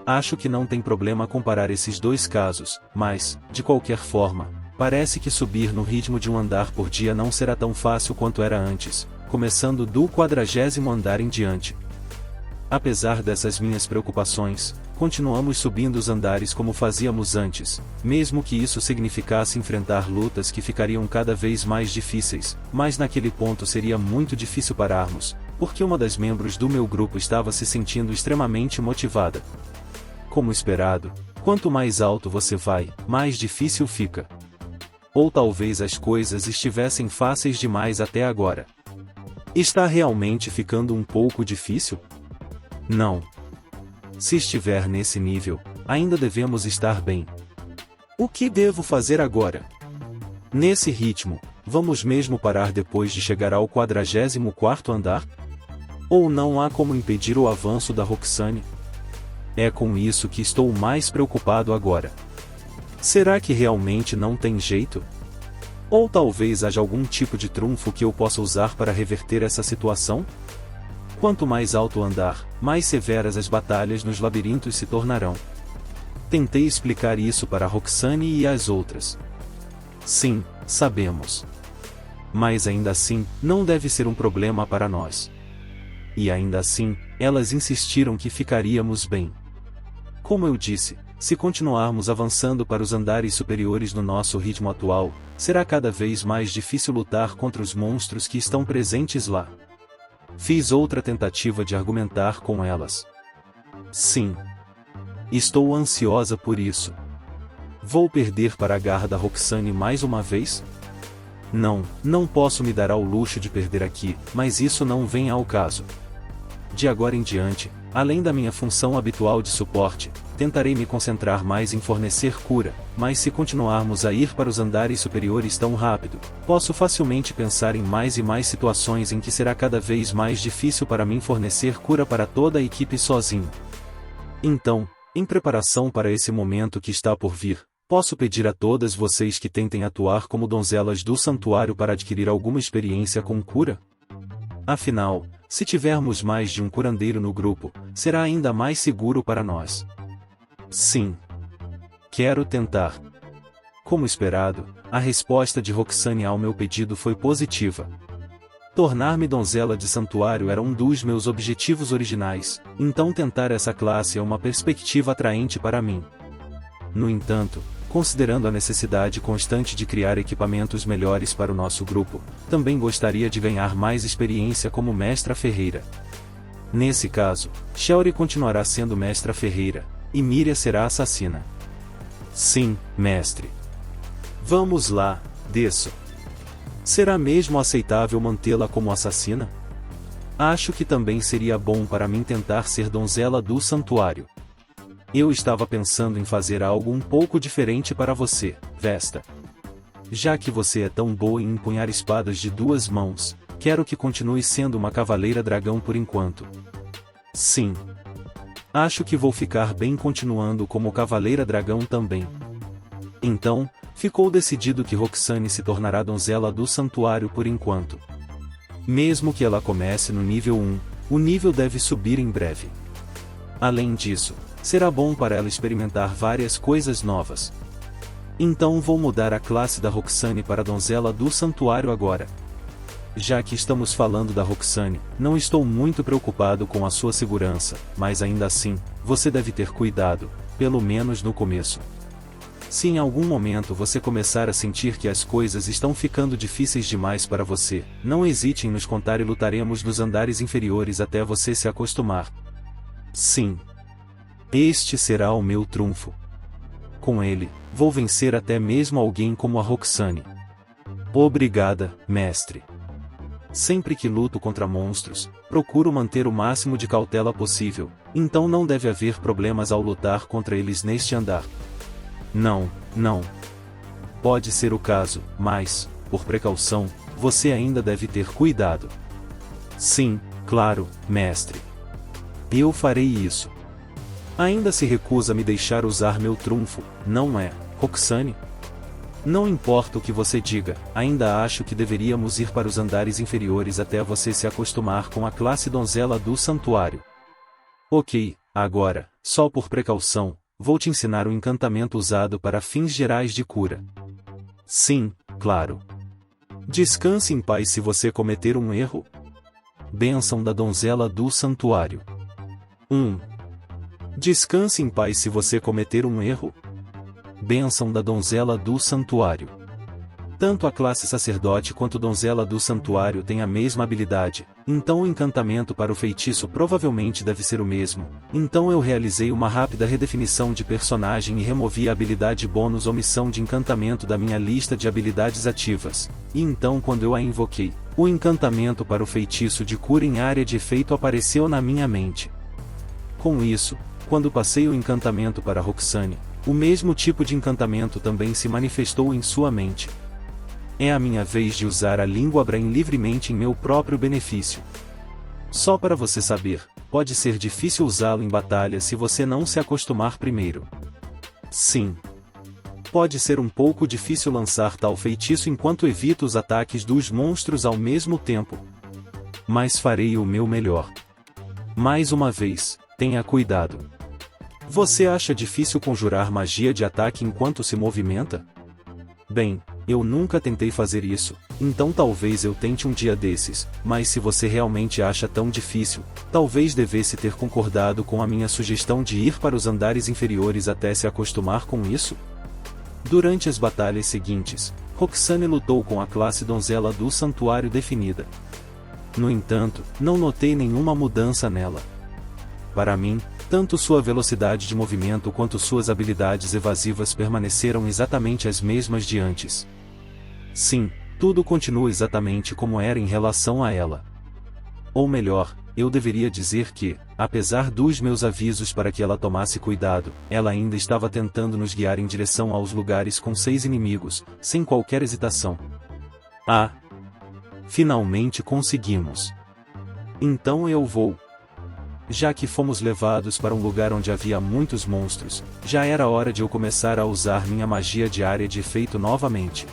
Acho que não tem problema comparar esses dois casos, mas, de qualquer forma, parece que subir no ritmo de um andar por dia não será tão fácil quanto era antes, começando do 40º andar em diante. Apesar dessas minhas preocupações, continuamos subindo os andares como fazíamos antes, mesmo que isso significasse enfrentar lutas que ficariam cada vez mais difíceis, mas naquele ponto seria muito difícil pararmos, porque uma das membros do meu grupo estava se sentindo extremamente motivada. Como esperado, quanto mais alto você vai, mais difícil fica. Ou talvez as coisas estivessem fáceis demais até agora. Está realmente ficando um pouco difícil? Não. Se estiver nesse nível, ainda devemos estar bem. O que devo fazer agora? Nesse ritmo, vamos mesmo parar depois de chegar ao 44º andar? Ou não há como impedir o avanço da Roxane? É com isso que estou mais preocupado agora. Será que realmente não tem jeito? Ou talvez haja algum tipo de trunfo que eu possa usar para reverter essa situação? Quanto mais alto o andar, mais severas as batalhas nos labirintos se tornarão. Tentei explicar isso para Roxane e as outras. Sim, sabemos. Mas ainda assim, não deve ser um problema para nós. E ainda assim, elas insistiram que ficaríamos bem. Como eu disse, se continuarmos avançando para os andares superiores no nosso ritmo atual, será cada vez mais difícil lutar contra os monstros que estão presentes lá. Fiz outra tentativa de argumentar com elas. Sim. Estou ansiosa por isso. Vou perder para a garra da Roxane mais uma vez? Não, não posso me dar ao luxo de perder aqui, mas isso não vem ao caso. De agora em diante, além da minha função habitual de suporte, tentarei me concentrar mais em fornecer cura, mas se continuarmos a ir para os andares superiores tão rápido, posso facilmente pensar em mais e mais situações em que será cada vez mais difícil para mim fornecer cura para toda a equipe sozinho. Então, em preparação para esse momento que está por vir, posso pedir a todas vocês que tentem atuar como donzelas do santuário para adquirir alguma experiência com cura? Afinal, se tivermos mais de um curandeiro no grupo, será ainda mais seguro para nós. Sim. Quero tentar. Como esperado, a resposta de Roxane ao meu pedido foi positiva. Tornar-me donzela de santuário era um dos meus objetivos originais, então tentar essa classe é uma perspectiva atraente para mim. No entanto, considerando a necessidade constante de criar equipamentos melhores para o nosso grupo, também gostaria de ganhar mais experiência como mestra ferreira. Nesse caso, Shelry continuará sendo mestra ferreira, e Miria será assassina. Sim, mestre. Vamos lá, desço. Será mesmo aceitável mantê-la como assassina? Acho que também seria bom para mim tentar ser donzela do santuário. Eu estava pensando em fazer algo um pouco diferente para você, Vesta. Já que você é tão boa em empunhar espadas de 2 mãos, quero que continue sendo uma cavaleira dragão por enquanto. Sim. Acho que vou ficar bem continuando como cavaleira dragão também. Então, ficou decidido que Roxane se tornará donzela do santuário por enquanto. Mesmo que ela comece no nível 1, o nível deve subir em breve. Além disso, será bom para ela experimentar várias coisas novas. Então vou mudar a classe da Roxane para donzela do santuário agora. Já que estamos falando da Roxane, não estou muito preocupado com a sua segurança, mas ainda assim, você deve ter cuidado, pelo menos no começo. Se em algum momento você começar a sentir que as coisas estão ficando difíceis demais para você, não hesite em nos contar e lutaremos nos andares inferiores até você se acostumar. Sim. Este será o meu trunfo. Com ele, vou vencer até mesmo alguém como a Roxane. Obrigada, mestre. Sempre que luto contra monstros, procuro manter o máximo de cautela possível, então não deve haver problemas ao lutar contra eles neste andar. Não. Pode ser o caso, mas, por precaução, você ainda deve ter cuidado. Sim, claro, mestre. Eu farei isso. Ainda se recusa a me deixar usar meu trunfo, não é, Roxane? Não importa o que você diga, ainda acho que deveríamos ir para os andares inferiores até você se acostumar com a classe donzela do santuário. Ok, agora, só por precaução, vou te ensinar o encantamento usado para fins gerais de cura. Sim, claro. Descanse em paz se você cometer um erro. Bênção da donzela do santuário. 1. Descanse em paz se você cometer um erro. Bênção da donzela do santuário. Tanto a classe sacerdote quanto donzela do santuário têm a mesma habilidade, então o encantamento para o feitiço provavelmente deve ser o mesmo. Então eu realizei uma rápida redefinição de personagem e removi a habilidade bônus omissão de encantamento da minha lista de habilidades ativas, e então quando eu a invoquei, o encantamento para o feitiço de cura em área de efeito apareceu na minha mente. Com isso, quando passei o encantamento para Roxane, o mesmo tipo de encantamento também se manifestou em sua mente. É a minha vez de usar a língua Brain livremente em meu próprio benefício. Só para você saber, pode ser difícil usá-lo em batalha se você não se acostumar primeiro. Sim. Pode ser um pouco difícil lançar tal feitiço enquanto evito os ataques dos monstros ao mesmo tempo. Mas farei o meu melhor. Mais uma vez, tenha cuidado. Você acha difícil conjurar magia de ataque enquanto se movimenta? Bem, eu nunca tentei fazer isso, então talvez eu tente um dia desses, mas se você realmente acha tão difícil, talvez devesse ter concordado com a minha sugestão de ir para os andares inferiores até se acostumar com isso? Durante as batalhas seguintes, Roxane lutou com a classe donzela do santuário definida. No entanto, não notei nenhuma mudança nela. Para mim, tanto sua velocidade de movimento quanto suas habilidades evasivas permaneceram exatamente as mesmas de antes. Sim, tudo continua exatamente como era em relação a ela. Ou melhor, eu deveria dizer que, apesar dos meus avisos para que ela tomasse cuidado, ela ainda estava tentando nos guiar em direção aos lugares com 6 inimigos, sem qualquer hesitação. Ah! Finalmente conseguimos. Então eu vou. Já que fomos levados para um lugar onde havia muitos monstros, já era hora de eu começar a usar minha magia de área de efeito novamente.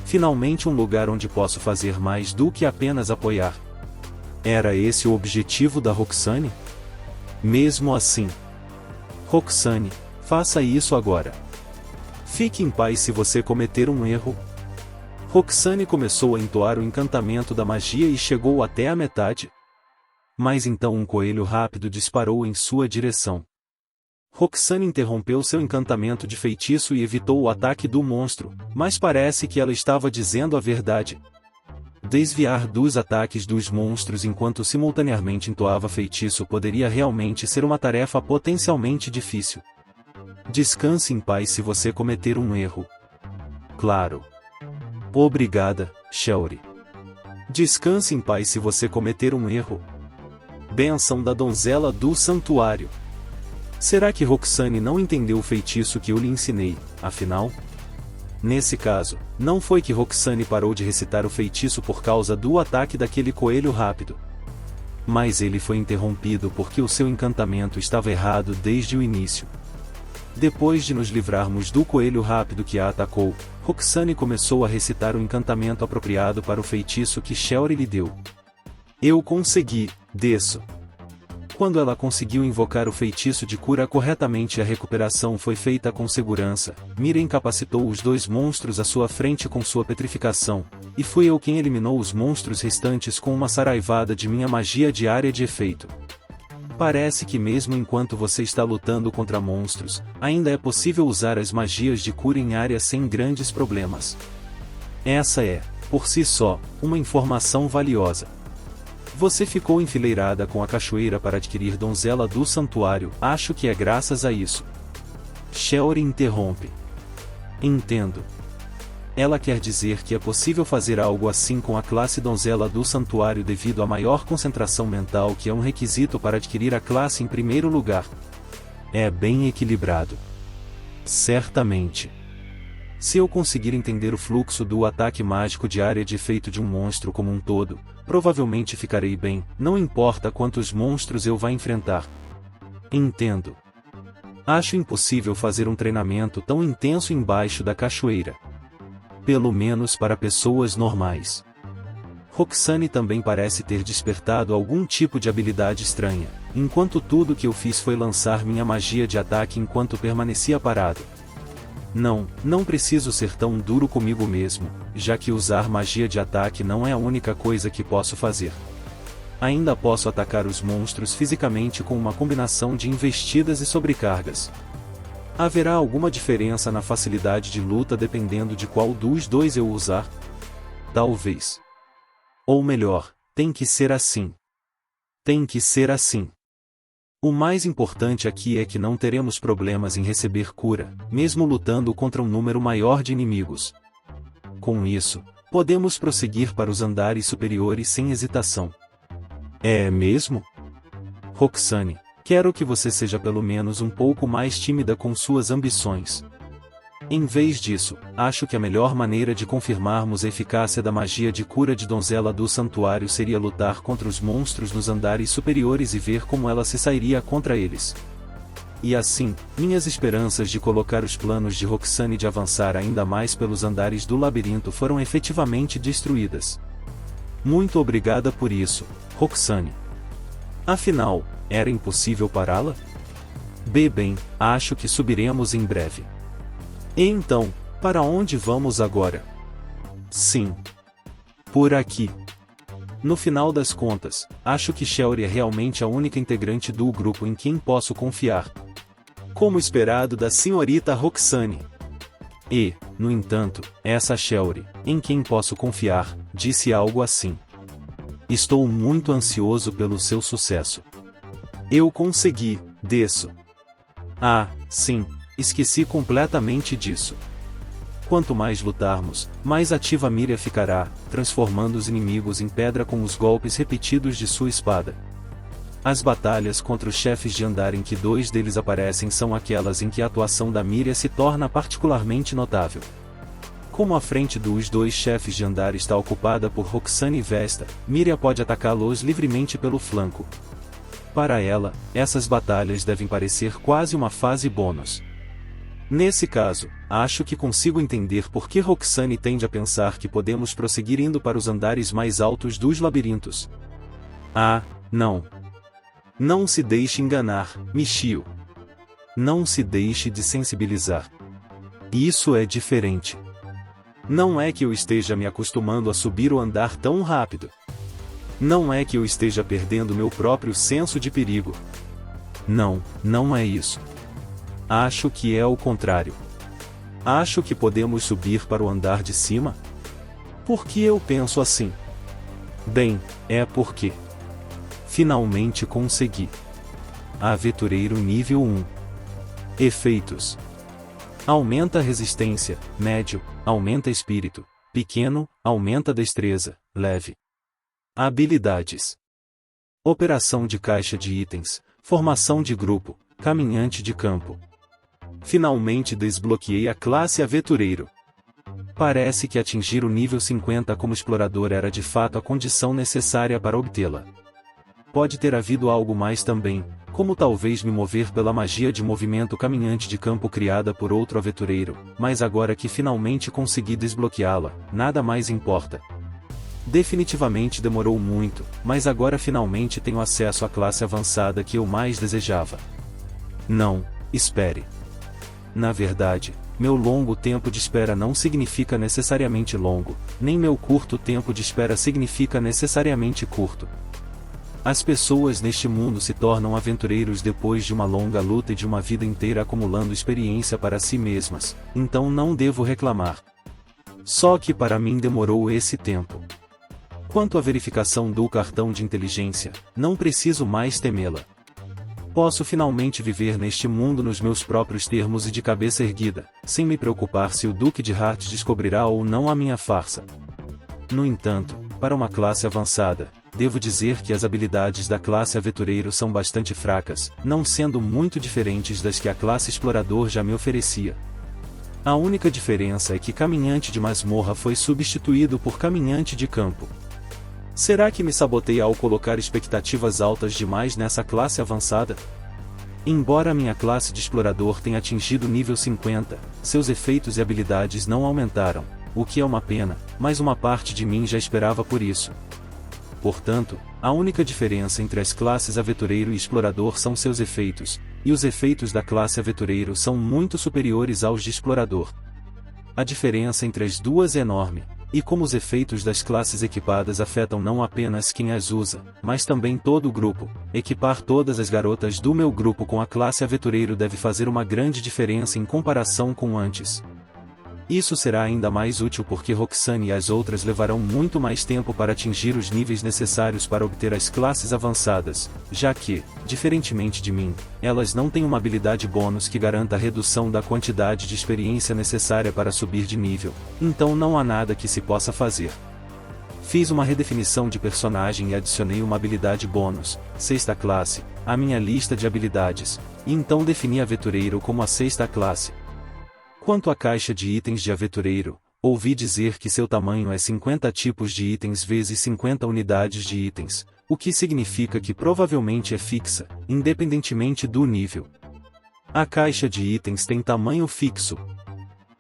Finalmente um lugar onde posso fazer mais do que apenas apoiar. Era esse o objetivo da Roxane? Mesmo assim. Roxane, faça isso agora. Fique em paz se você cometer um erro. Roxane começou a entoar o encantamento da magia e chegou até a metade. Mas então um coelho rápido disparou em sua direção. Roxane interrompeu seu encantamento de feitiço e evitou o ataque do monstro, mas parece que ela estava dizendo a verdade. desviar dos ataques dos monstros enquanto simultaneamente entoava feitiço poderia realmente ser uma tarefa potencialmente difícil. Descanse em paz se você cometer um erro. Claro. Obrigada, Shelry. Descanse em paz se você cometer um erro. Bênção da donzela do santuário. Será que Roxane não entendeu o feitiço que eu lhe ensinei, afinal? Nesse caso, não foi que Roxane parou de recitar o feitiço por causa do ataque daquele coelho rápido. Mas ele foi interrompido porque o seu encantamento estava errado desde o início. Depois de nos livrarmos do coelho rápido que a atacou, Roxane começou a recitar o encantamento apropriado para o feitiço que Shelry lhe deu. Eu consegui, desço. Quando ela conseguiu invocar o feitiço de cura corretamente e a recuperação foi feita com segurança, Mira incapacitou os 2 monstros à sua frente com sua petrificação, e fui eu quem eliminou os monstros restantes com uma saraivada de minha magia de área de efeito. Parece que mesmo enquanto você está lutando contra monstros, ainda é possível usar as magias de cura em área sem grandes problemas. Essa é, por si só, uma informação valiosa. Você ficou enfileirada com a cachoeira para adquirir donzela do santuário, acho que é graças a isso. Shelry interrompe. Entendo. Ela quer dizer que é possível fazer algo assim com a classe donzela do santuário devido à maior concentração mental que é um requisito para adquirir a classe em primeiro lugar. É bem equilibrado. Certamente. Se eu conseguir entender o fluxo do ataque mágico de área de efeito de um monstro como um todo, provavelmente ficarei bem, não importa quantos monstros eu vá enfrentar. Entendo. Acho impossível fazer um treinamento tão intenso embaixo da cachoeira. Pelo menos para pessoas normais. Roxane também parece ter despertado algum tipo de habilidade estranha, enquanto tudo que eu fiz foi lançar minha magia de ataque enquanto permanecia parado. Não preciso ser tão duro comigo mesmo, já que usar magia de ataque não é a única coisa que posso fazer. Ainda posso atacar os monstros fisicamente com uma combinação de investidas e sobrecargas. Haverá alguma diferença na facilidade de luta dependendo de qual dos 2 eu usar? Talvez. Ou melhor, tem que ser assim. Tem que ser assim. O mais importante aqui é que não teremos problemas em receber cura, mesmo lutando contra um número maior de inimigos. Com isso, podemos prosseguir para os andares superiores sem hesitação. É mesmo? Roxane, quero que você seja pelo menos um pouco mais tímida com suas ambições. Em vez disso, acho que a melhor maneira de confirmarmos a eficácia da magia de cura de donzela do santuário seria lutar contra os monstros nos andares superiores e ver como ela se sairia contra eles. E assim, minhas esperanças de colocar os planos de Roxane de avançar ainda mais pelos andares do labirinto foram efetivamente destruídas. Muito obrigada por isso, Roxane. Afinal, era impossível pará-la? Bem, acho que subiremos em breve. E então, para onde vamos agora? Sim. Por aqui. No final das contas, acho que Shelry é realmente a única integrante do grupo em quem posso confiar. Como esperado da senhorita Roxane. E, no entanto, essa Shelry, em quem posso confiar, disse algo assim. Estou muito ansioso pelo seu sucesso. Eu consegui, desço. Ah, sim, esqueci completamente disso. Quanto mais lutarmos, mais ativa Mira ficará, transformando os inimigos em pedra com os golpes repetidos de sua espada. As batalhas contra os chefes de andar em que 2 deles aparecem são aquelas em que a atuação da Mira se torna particularmente notável. Como a frente dos 2 chefes de andar está ocupada por Roxane e Vesta, Mira pode atacá-los livremente pelo flanco. Para ela, essas batalhas devem parecer quase uma fase bônus. Nesse caso, acho que consigo entender por que Roxane tende a pensar que podemos prosseguir indo para os andares mais altos dos labirintos. Ah, não. Não se deixe enganar, Michio. Não se deixe desensibilizar. Isso é diferente. Não é que eu esteja me acostumando a subir o andar tão rápido. Não é que eu esteja perdendo meu próprio senso de perigo. Não é isso. Acho que é o contrário. Acho que podemos subir para o andar de cima? Por que eu penso assim? Bem, é porque finalmente consegui. Aventureiro nível 1. Efeitos: aumenta a resistência, médio, aumenta espírito, pequeno, aumenta destreza, leve. Habilidades: operação de caixa de itens, formação de grupo, caminhante de campo. Finalmente desbloqueei a classe Aventureiro. Parece que atingir o nível 50 como explorador era de fato a condição necessária para obtê-la. Pode ter havido algo mais também, como talvez me mover pela magia de movimento caminhante de campo criada por outro aventureiro, mas agora que finalmente consegui desbloqueá-la, nada mais importa. Definitivamente demorou muito, mas agora finalmente tenho acesso à classe avançada que eu mais desejava. Não, espere. Na verdade, meu longo tempo de espera não significa necessariamente longo, nem meu curto tempo de espera significa necessariamente curto. As pessoas neste mundo se tornam aventureiros depois de uma longa luta e de uma vida inteira acumulando experiência para si mesmas, então não devo reclamar. Só que para mim demorou esse tempo. Quanto à verificação do cartão de inteligência, não preciso mais temê-la. Posso finalmente viver neste mundo nos meus próprios termos e de cabeça erguida, sem me preocupar se o Duque de Hart descobrirá ou não a minha farsa. No entanto, para uma classe avançada, devo dizer que as habilidades da classe Aventureiro são bastante fracas, não sendo muito diferentes das que a classe Explorador já me oferecia. A única diferença é que Caminhante de Masmorra foi substituído por Caminhante de Campo. Será que me sabotei ao colocar expectativas altas demais nessa classe avançada? Embora minha classe de explorador tenha atingido nível 50, seus efeitos e habilidades não aumentaram, o que é uma pena, mas uma parte de mim já esperava por isso. Portanto, a única diferença entre as classes Aventureiro e Explorador são seus efeitos, e os efeitos da classe Aventureiro são muito superiores aos de Explorador. A diferença entre as duas é enorme. E como os efeitos das classes equipadas afetam não apenas quem as usa, mas também todo o grupo, equipar todas as garotas do meu grupo com a classe Aventureiro deve fazer uma grande diferença em comparação com antes. Isso será ainda mais útil porque Roxane e as outras levarão muito mais tempo para atingir os níveis necessários para obter as classes avançadas, já que, diferentemente de mim, elas não têm uma habilidade bônus que garanta a redução da quantidade de experiência necessária para subir de nível, então não há nada que se possa fazer. Fiz uma redefinição de personagem e adicionei uma habilidade bônus, 6ª classe, à minha lista de habilidades, e então defini Aventureiro como a 6ª classe. Quanto à caixa de itens de Aventureiro, ouvi dizer que seu tamanho é 50 tipos de itens vezes 50 unidades de itens, o que significa que provavelmente é fixa, independentemente do nível. A caixa de itens tem tamanho fixo.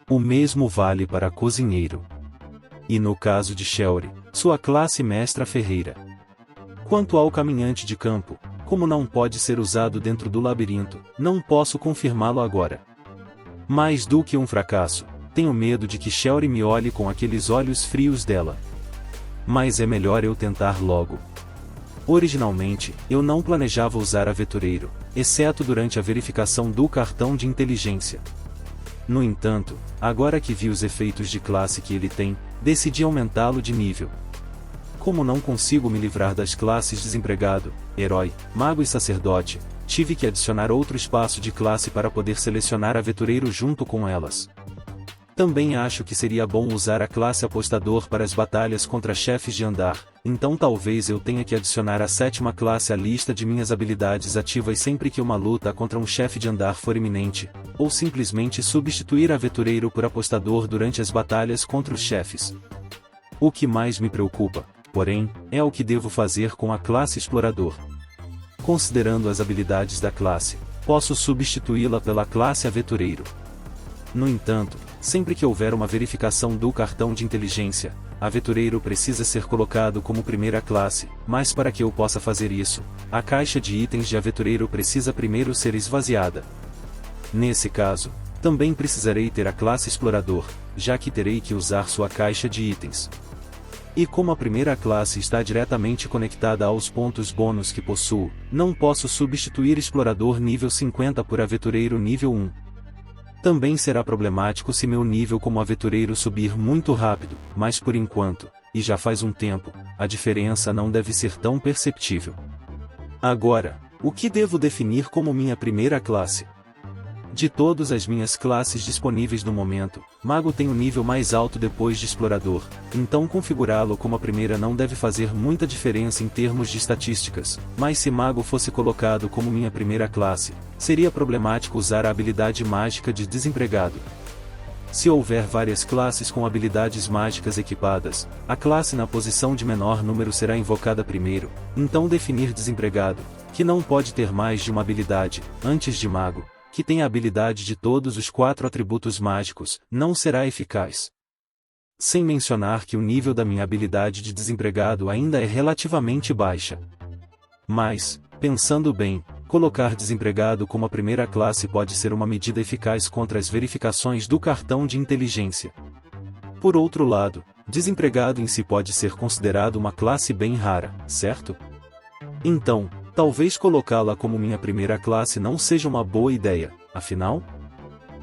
O mesmo vale para cozinheiro. E no caso de Shelry, sua classe mestra ferreira. Quanto ao caminhante de campo, como não pode ser usado dentro do labirinto, não posso confirmá-lo agora. Mais do que um fracasso, tenho medo de que Shelry me olhe com aqueles olhos frios dela. Mas é melhor eu tentar logo. Originalmente, eu não planejava usar Aventureiro, exceto durante a verificação do cartão de inteligência. No entanto, agora que vi os efeitos de classe que ele tem, decidi aumentá-lo de nível. Como não consigo me livrar das classes Desempregado, Herói, Mago e Sacerdote, tive que adicionar outro espaço de classe para poder selecionar Aventureiro junto com elas. Também acho que seria bom usar a classe Apostador para as batalhas contra chefes de andar, então talvez eu tenha que adicionar a 7ª classe à lista de minhas habilidades ativas sempre que uma luta contra um chefe de andar for iminente, ou simplesmente substituir Aventureiro por Apostador durante as batalhas contra os chefes. O que mais me preocupa, porém, é o que devo fazer com a classe Explorador. Considerando as habilidades da classe, posso substituí-la pela classe Aventureiro. No entanto, sempre que houver uma verificação do cartão de inteligência, Aventureiro precisa ser colocado como primeira classe, mas para que eu possa fazer isso, a caixa de itens de Aventureiro precisa primeiro ser esvaziada. Nesse caso, também precisarei ter a classe Explorador, já que terei que usar sua caixa de itens. E como a primeira classe está diretamente conectada aos pontos bônus que possuo, não posso substituir Explorador nível 50 por Aventureiro nível 1. Também será problemático se meu nível como Aventureiro subir muito rápido, mas por enquanto, e já faz um tempo, a diferença não deve ser tão perceptível. Agora, o que devo definir como minha primeira classe? De todas as minhas classes disponíveis no momento, Mago tem o nível mais alto depois de Explorador, então configurá-lo como a primeira não deve fazer muita diferença em termos de estatísticas, mas se Mago fosse colocado como minha primeira classe, seria problemático usar a habilidade mágica de Desempregado. Se houver várias classes com habilidades mágicas equipadas, a classe na posição de menor número será invocada primeiro, então definir Desempregado, que não pode ter mais de uma habilidade, antes de Mago, que tem a habilidade de todos os 4 atributos mágicos, não será eficaz. Sem mencionar que o nível da minha habilidade de Desempregado ainda é relativamente baixa. Mas, pensando bem, colocar Desempregado como a primeira classe pode ser uma medida eficaz contra as verificações do cartão de inteligência. Por outro lado, Desempregado em si pode ser considerado uma classe bem rara, certo? Então, talvez colocá-la como minha primeira classe não seja uma boa ideia, afinal?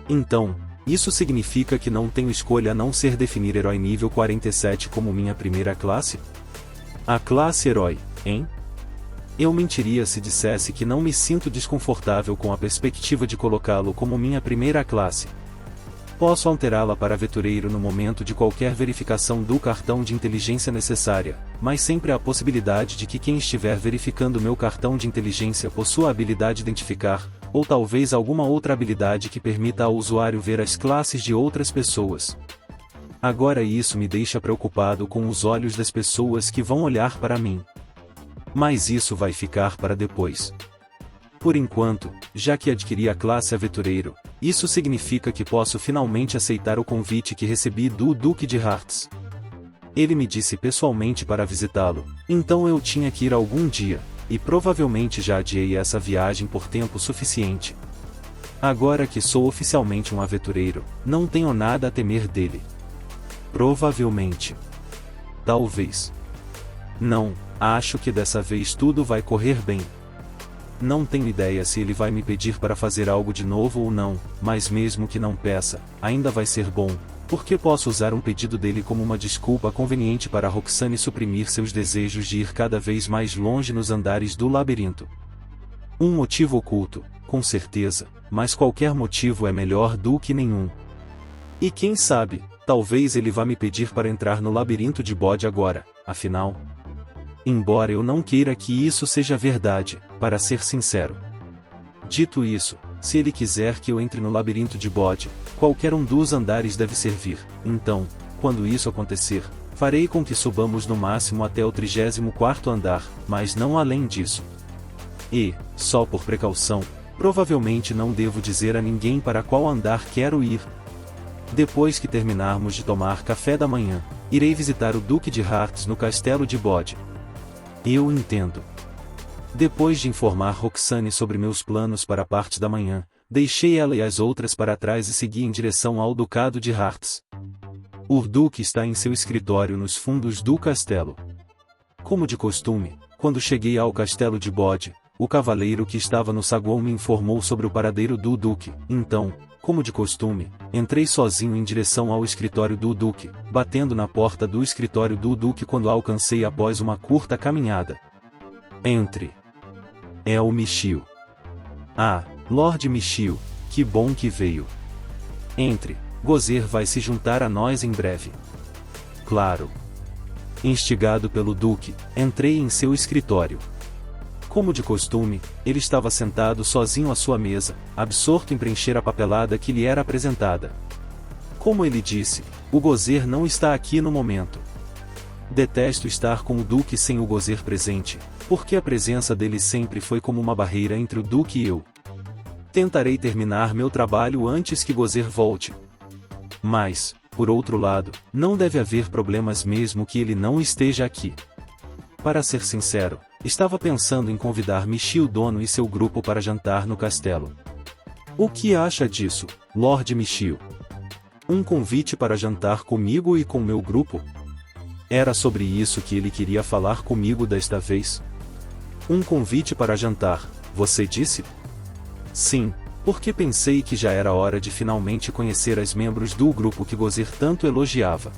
Então, isso significa que não tenho escolha a não ser definir Herói nível 47 como minha primeira classe? A classe Herói, hein? Eu mentiria se dissesse que não me sinto desconfortável com a perspectiva de colocá-lo como minha primeira classe. Posso alterá-la para Aventureiro no momento de qualquer verificação do cartão de inteligência necessária, mas sempre há a possibilidade de que quem estiver verificando meu cartão de inteligência possua a habilidade Identificar, ou talvez alguma outra habilidade que permita ao usuário ver as classes de outras pessoas. Agora isso me deixa preocupado com os olhos das pessoas que vão olhar para mim. Mas isso vai ficar para depois. Por enquanto, já que adquiri a classe Aventureiro, isso significa que posso finalmente aceitar o convite que recebi do Duque de Hearts. Ele me disse pessoalmente para visitá-lo, então eu tinha que ir algum dia, e provavelmente já adiei essa viagem por tempo suficiente. Agora que sou oficialmente um aventureiro, não tenho nada a temer dele. Provavelmente. Talvez. Não, acho que dessa vez tudo vai correr bem. Não tenho ideia se ele vai me pedir para fazer algo de novo ou não, mas mesmo que não peça, ainda vai ser bom, porque posso usar um pedido dele como uma desculpa conveniente para Roxane suprimir seus desejos de ir cada vez mais longe nos andares do labirinto. Um motivo oculto, com certeza, mas qualquer motivo é melhor do que nenhum. E quem sabe, talvez ele vá me pedir para entrar no labirinto de Bode agora, afinal. Embora eu não queira que isso seja verdade, para ser sincero. Dito isso, se ele quiser que eu entre no labirinto de Bode, qualquer um dos andares deve servir, então, quando isso acontecer, farei com que subamos no máximo até o 34º andar, mas não além disso. E, só por precaução, provavelmente não devo dizer a ninguém para qual andar quero ir. Depois que terminarmos de tomar café da manhã, irei visitar o Duque de Hearts no castelo de Bode. Eu entendo. Depois de informar Roxane sobre meus planos para a parte da manhã, deixei ela e as outras para trás e segui em direção ao Ducado de Hearts. O Duque está em seu escritório nos fundos do castelo. Como de costume, quando cheguei ao castelo de Bode, o cavaleiro que estava no saguão me informou sobre o paradeiro do Duque, então, como de costume, entrei sozinho em direção ao escritório do Duque, batendo na porta do escritório do Duque quando a alcancei após uma curta caminhada. Entre. É o Michio. Ah, Lord Michio, que bom que veio. Entre. Gozer vai se juntar a nós em breve. Claro. Instigado pelo Duque, entrei em seu escritório. Como de costume, ele estava sentado sozinho à sua mesa, absorto em preencher a papelada que lhe era apresentada. Como ele disse, o Gozer não está aqui no momento. Detesto estar com o Duque sem o Gozer presente, porque a presença dele sempre foi como uma barreira entre o Duque e eu. Tentarei terminar meu trabalho antes que Gozer volte. Mas, por outro lado, não deve haver problemas mesmo que ele não esteja aqui. Para ser sincero, estava pensando em convidar Michio Dono e seu grupo para jantar no castelo. O que acha disso, Lord Michio? Um convite para jantar comigo e com meu grupo? Era sobre isso que ele queria falar comigo desta vez? Um convite para jantar, você disse? Sim, porque pensei que já era hora de finalmente conhecer as membros do grupo que Gozer tanto elogiava.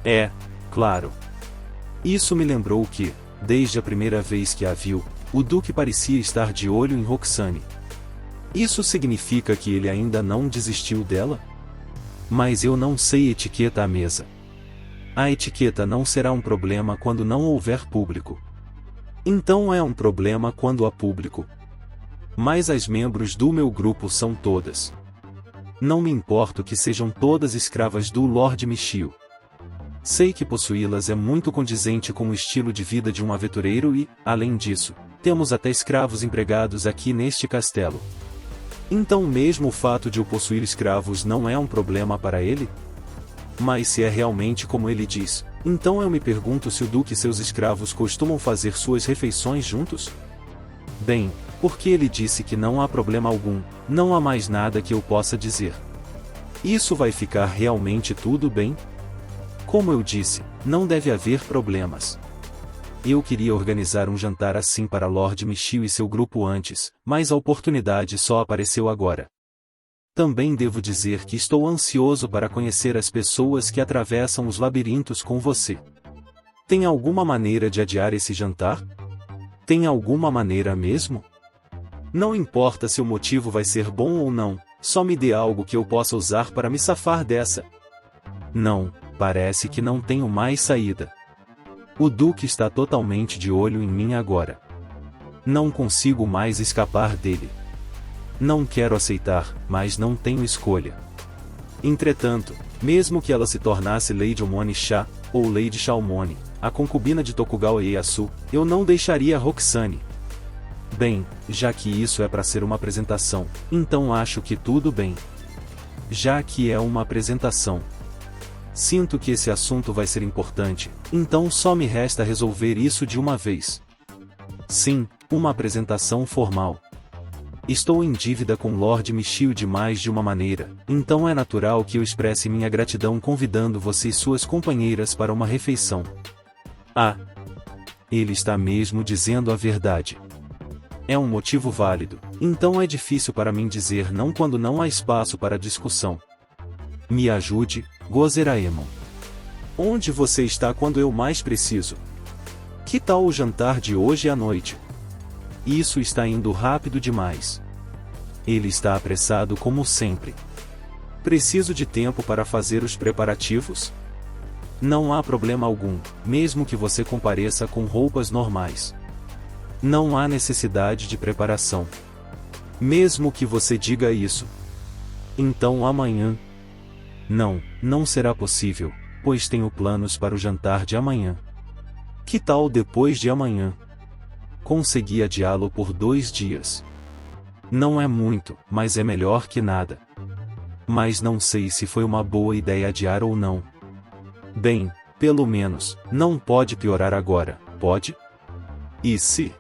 É, claro. Isso me lembrou que, desde a primeira vez que a viu, o Duque parecia estar de olho em Roxane. Isso significa que ele ainda não desistiu dela? Mas eu não sei etiqueta à mesa. A etiqueta não será um problema quando não houver público. Então é um problema quando há público. Mas as membros do meu grupo são todas. Não me importo que sejam todas escravas do Lord Michio. Sei que possuí-las é muito condizente com o estilo de vida de um aventureiro e, além disso, temos até escravos empregados aqui neste castelo. Então mesmo o fato de eu possuir escravos não é um problema para ele? Mas se é realmente como ele diz, então eu me pergunto se o Duque e seus escravos costumam fazer suas refeições juntos? Bem, porque ele disse que não há problema algum, não há mais nada que eu possa dizer. Isso vai ficar realmente tudo bem? Como eu disse, não deve haver problemas. Eu queria organizar um jantar assim para Lord Michio e seu grupo antes, mas a oportunidade só apareceu agora. Também devo dizer que estou ansioso para conhecer as pessoas que atravessam os labirintos com você. Tem alguma maneira de adiar esse jantar? Tem alguma maneira mesmo? Não importa se o motivo vai ser bom ou não, só me dê algo que eu possa usar para me safar dessa. Não, parece que não tenho mais saída. O Duque está totalmente de olho em mim agora. Não consigo mais escapar dele. Não quero aceitar, mas não tenho escolha. Entretanto, mesmo que ela se tornasse Lady Omoni Sha, ou Lady Shalmone, a concubina de Tokugawa Ieyasu, eu não deixaria Roxane. Bem, já que isso é para ser uma apresentação, então acho que tudo bem. Já que é uma apresentação. Sinto que esse assunto vai ser importante, então só me resta resolver isso de uma vez. Sim, uma apresentação formal. Estou em dívida com Lord Michio de mais de uma maneira, então é natural que eu expresse minha gratidão convidando você e suas companheiras para uma refeição. Ah! Ele está mesmo dizendo a verdade. É um motivo válido, então é difícil para mim dizer não quando não há espaço para discussão. Me ajude, Gozeraemon. Onde você está quando eu mais preciso? Que tal o jantar de hoje à noite? Isso está indo rápido demais. Ele está apressado como sempre. Preciso de tempo para fazer os preparativos? Não há problema algum, mesmo que você compareça com roupas normais. Não há necessidade de preparação. Mesmo que você diga isso. Então amanhã. Não, não será possível, pois tenho planos para o jantar de amanhã. Que tal depois de amanhã? Consegui adiá-lo por 2 dias. Não é muito, mas é melhor que nada. Mas não sei se foi uma boa ideia adiar ou não. Bem, pelo menos, não pode piorar agora, pode? E se?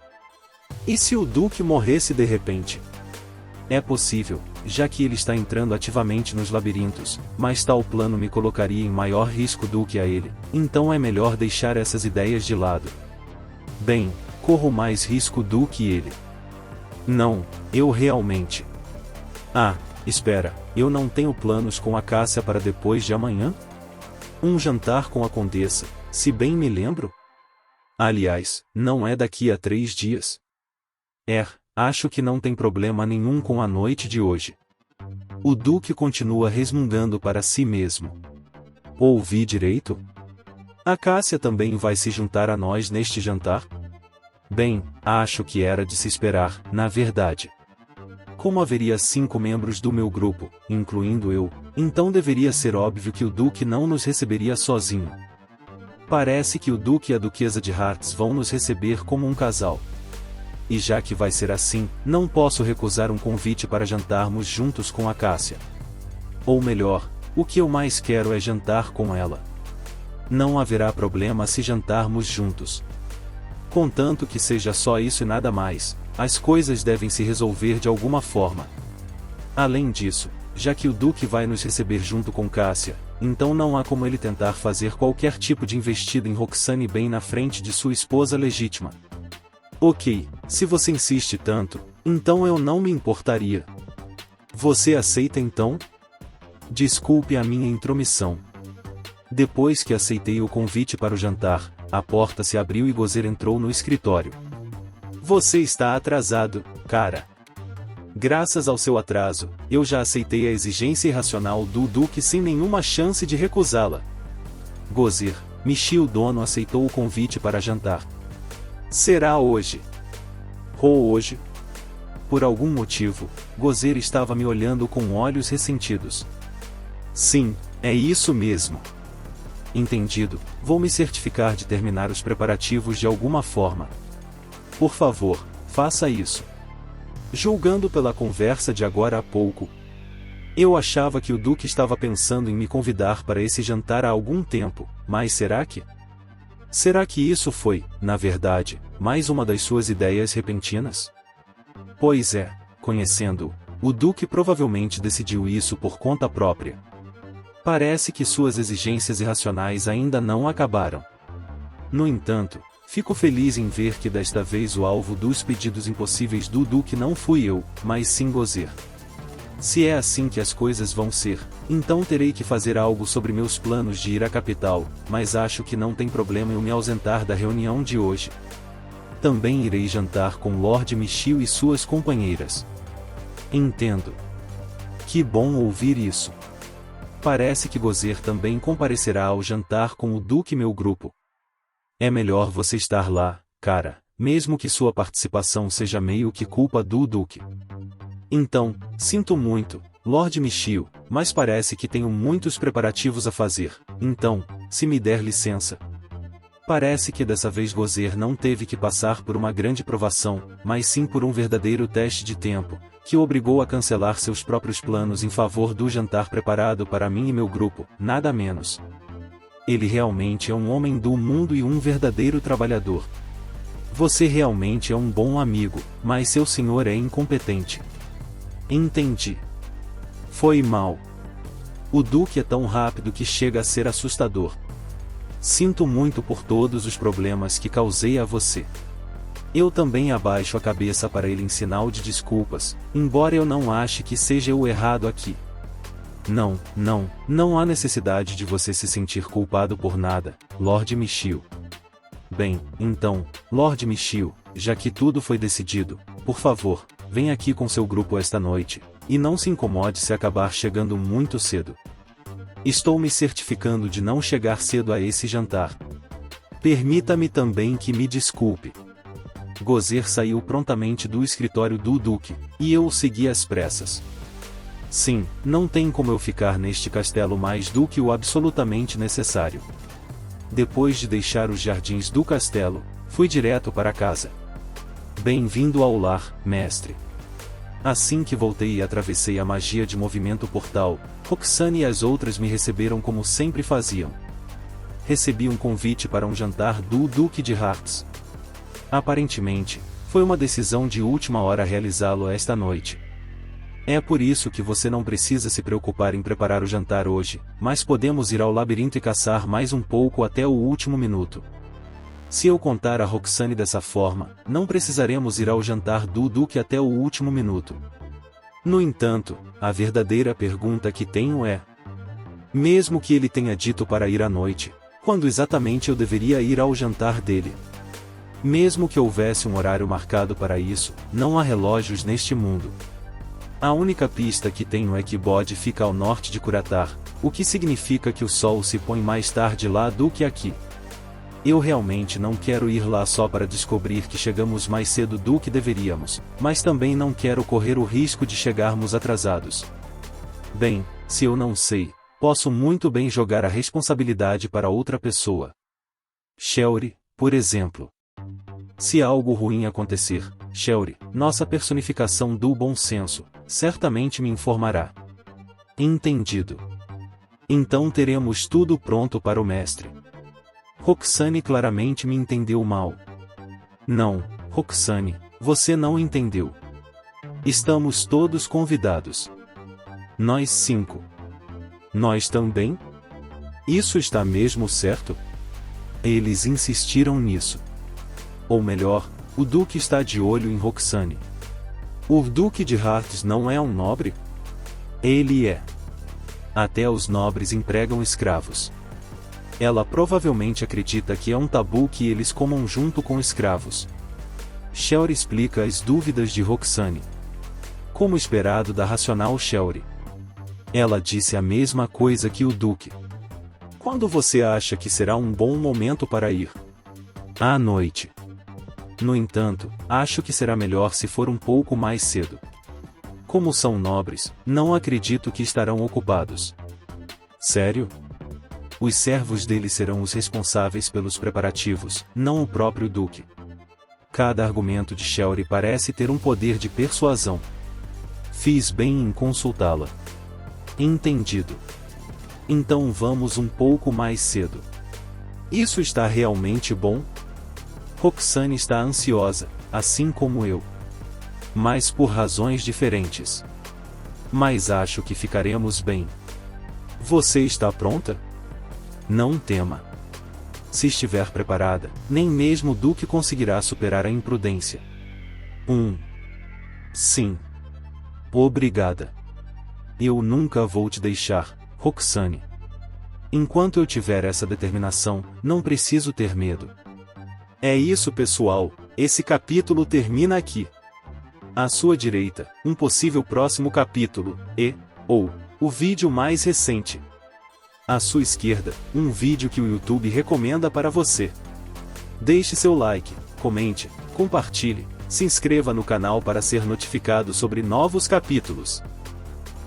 E se o Duque morresse de repente? É possível, já que ele está entrando ativamente nos labirintos, mas tal plano me colocaria em maior risco do que a ele, então é melhor deixar essas ideias de lado. Bem, corro mais risco do que ele. Não, eu realmente. Ah, espera, eu não tenho planos com a Cássia para depois de amanhã? Um jantar com a Condessa, se bem me lembro? Aliás, não é daqui a 3 dias. Acho que não tem problema nenhum com a noite de hoje. O Duque continua resmungando para si mesmo. Ouvi direito? A Cássia também vai se juntar a nós neste jantar? Bem, acho que era de se esperar, na verdade. Como haveria 5 membros do meu grupo, incluindo eu, então deveria ser óbvio que o Duque não nos receberia sozinho. Parece que o Duque e a Duquesa de Hearts vão nos receber como um casal. E já que vai ser assim, não posso recusar um convite para jantarmos juntos com a Cássia. Ou melhor, o que eu mais quero é jantar com ela. Não haverá problema se jantarmos juntos. Contanto que seja só isso e nada mais, as coisas devem se resolver de alguma forma. Além disso, já que o Duque vai nos receber junto com Cássia, então não há como ele tentar fazer qualquer tipo de investida em Roxane bem na frente de sua esposa legítima. Ok, se você insiste tanto, então eu não me importaria. Você aceita então? Desculpe a minha intromissão. Depois que aceitei o convite para o jantar, a porta se abriu e Gozer entrou no escritório. Você está atrasado, cara. Graças ao seu atraso, eu já aceitei a exigência irracional do Duque sem nenhuma chance de recusá-la. Gozer, Michio, o dono, aceitou o convite para jantar. Será hoje? Hoje? Por algum motivo, Gozer estava me olhando com olhos ressentidos. Sim, é isso mesmo. Entendido, vou me certificar de terminar os preparativos de alguma forma. Por favor, faça isso. Julgando pela conversa de agora há pouco, eu achava que o Duque estava pensando em me convidar para esse jantar há algum tempo, mas será que? Será que isso foi, na verdade, mais uma das suas ideias repentinas? Pois é, conhecendo-o, o Duque provavelmente decidiu isso por conta própria. Parece que suas exigências irracionais ainda não acabaram. No entanto, fico feliz em ver que desta vez o alvo dos pedidos impossíveis do Duque não fui eu, mas sim Gozer. Se é assim que as coisas vão ser, então terei que fazer algo sobre meus planos de ir à capital, mas acho que não tem problema eu me ausentar da reunião de hoje. Também irei jantar com Lord Michio e suas companheiras. Entendo. Que bom ouvir isso. Parece que Gozer também comparecerá ao jantar com o Duque, meu grupo. É melhor você estar lá, cara, mesmo que sua participação seja meio que culpa do Duque. Então, sinto muito, Lord Michio, mas parece que tenho muitos preparativos a fazer, então, se me der licença. Parece que dessa vez Gozer não teve que passar por uma grande provação, mas sim por um verdadeiro teste de tempo, que o obrigou a cancelar seus próprios planos em favor do jantar preparado para mim e meu grupo, nada menos. Ele realmente é um homem do mundo e um verdadeiro trabalhador. Você realmente é um bom amigo, mas seu senhor é incompetente. Entendi. Foi mal. O Duque é tão rápido que chega a ser assustador. Sinto muito por todos os problemas que causei a você. Eu também abaixo a cabeça para ele em sinal de desculpas, embora eu não ache que seja o errado aqui. Não há necessidade de você se sentir culpado por nada, Lord Michio. Bem, então, Lord Michio, já que tudo foi decidido, por favor, venha aqui com seu grupo esta noite, e não se incomode se acabar chegando muito cedo. Estou me certificando de não chegar cedo a esse jantar. Permita-me também que me desculpe. Gozer saiu prontamente do escritório do Duque, e eu o segui às pressas. Sim, não tem como eu ficar neste castelo mais do que o absolutamente necessário. Depois de deixar os jardins do castelo, fui direto para casa. Bem-vindo ao lar, mestre. Assim que voltei e atravessei a magia de movimento portal, Roxane e as outras me receberam como sempre faziam. Recebi um convite para um jantar do Duque de Hearts. Aparentemente, foi uma decisão de última hora realizá-lo esta noite. É por isso que você não precisa se preocupar em preparar o jantar hoje, mas podemos ir ao labirinto e caçar mais um pouco até o último minuto. Se eu contar a Roxane dessa forma, não precisaremos ir ao jantar do Duque até o último minuto. No entanto, a verdadeira pergunta que tenho é: mesmo que ele tenha dito para ir à noite, quando exatamente eu deveria ir ao jantar dele? Mesmo que houvesse um horário marcado para isso, não há relógios neste mundo. A única pista que tenho é que Bode fica ao norte de Curatar, o que significa que o sol se põe mais tarde lá do que aqui. Eu realmente não quero ir lá só para descobrir que chegamos mais cedo do que deveríamos, mas também não quero correr o risco de chegarmos atrasados. Bem, se eu não sei, posso muito bem jogar a responsabilidade para outra pessoa. Shelry, por exemplo. Se algo ruim acontecer, Shelry, nossa personificação do bom senso, certamente me informará. Entendido. Então teremos tudo pronto para o mestre. Roxane claramente me entendeu mal. Não, Roxane, você não entendeu. Estamos todos convidados. Nós 5. Nós também? Isso está mesmo certo? Eles insistiram nisso. Ou melhor, o Duque está de olho em Roxane. O Duque de Hearts não é um nobre? Ele é. Até os nobres empregam escravos. Ela provavelmente acredita que é um tabu que eles comam junto com escravos. Shelry explica as dúvidas de Roxane. Como esperado da racional Shelry. Ela disse a mesma coisa que o Duque. Quando você acha que será um bom momento para ir? À noite. No entanto, acho que será melhor se for um pouco mais cedo. Como são nobres, não acredito que estarão ocupados. Sério? Os servos dele serão os responsáveis pelos preparativos, não o próprio Duque. Cada argumento de Shelry parece ter um poder de persuasão. Fiz bem em consultá-la. Entendido. Então vamos um pouco mais cedo. Isso está realmente bom? Roxane está ansiosa, assim como eu. Mas por razões diferentes. Mas acho que ficaremos bem. Você está pronta? Não tema. Se estiver preparada, nem mesmo o Duque conseguirá superar a imprudência. Sim. Obrigada. Eu nunca vou te deixar, Roxane. Enquanto eu tiver essa determinação, não preciso ter medo. É isso, pessoal, esse capítulo termina aqui. À sua direita, um possível próximo capítulo, ou o vídeo mais recente. À sua esquerda, um vídeo que o YouTube recomenda para você. Deixe seu like, comente, compartilhe, se inscreva no canal para ser notificado sobre novos capítulos.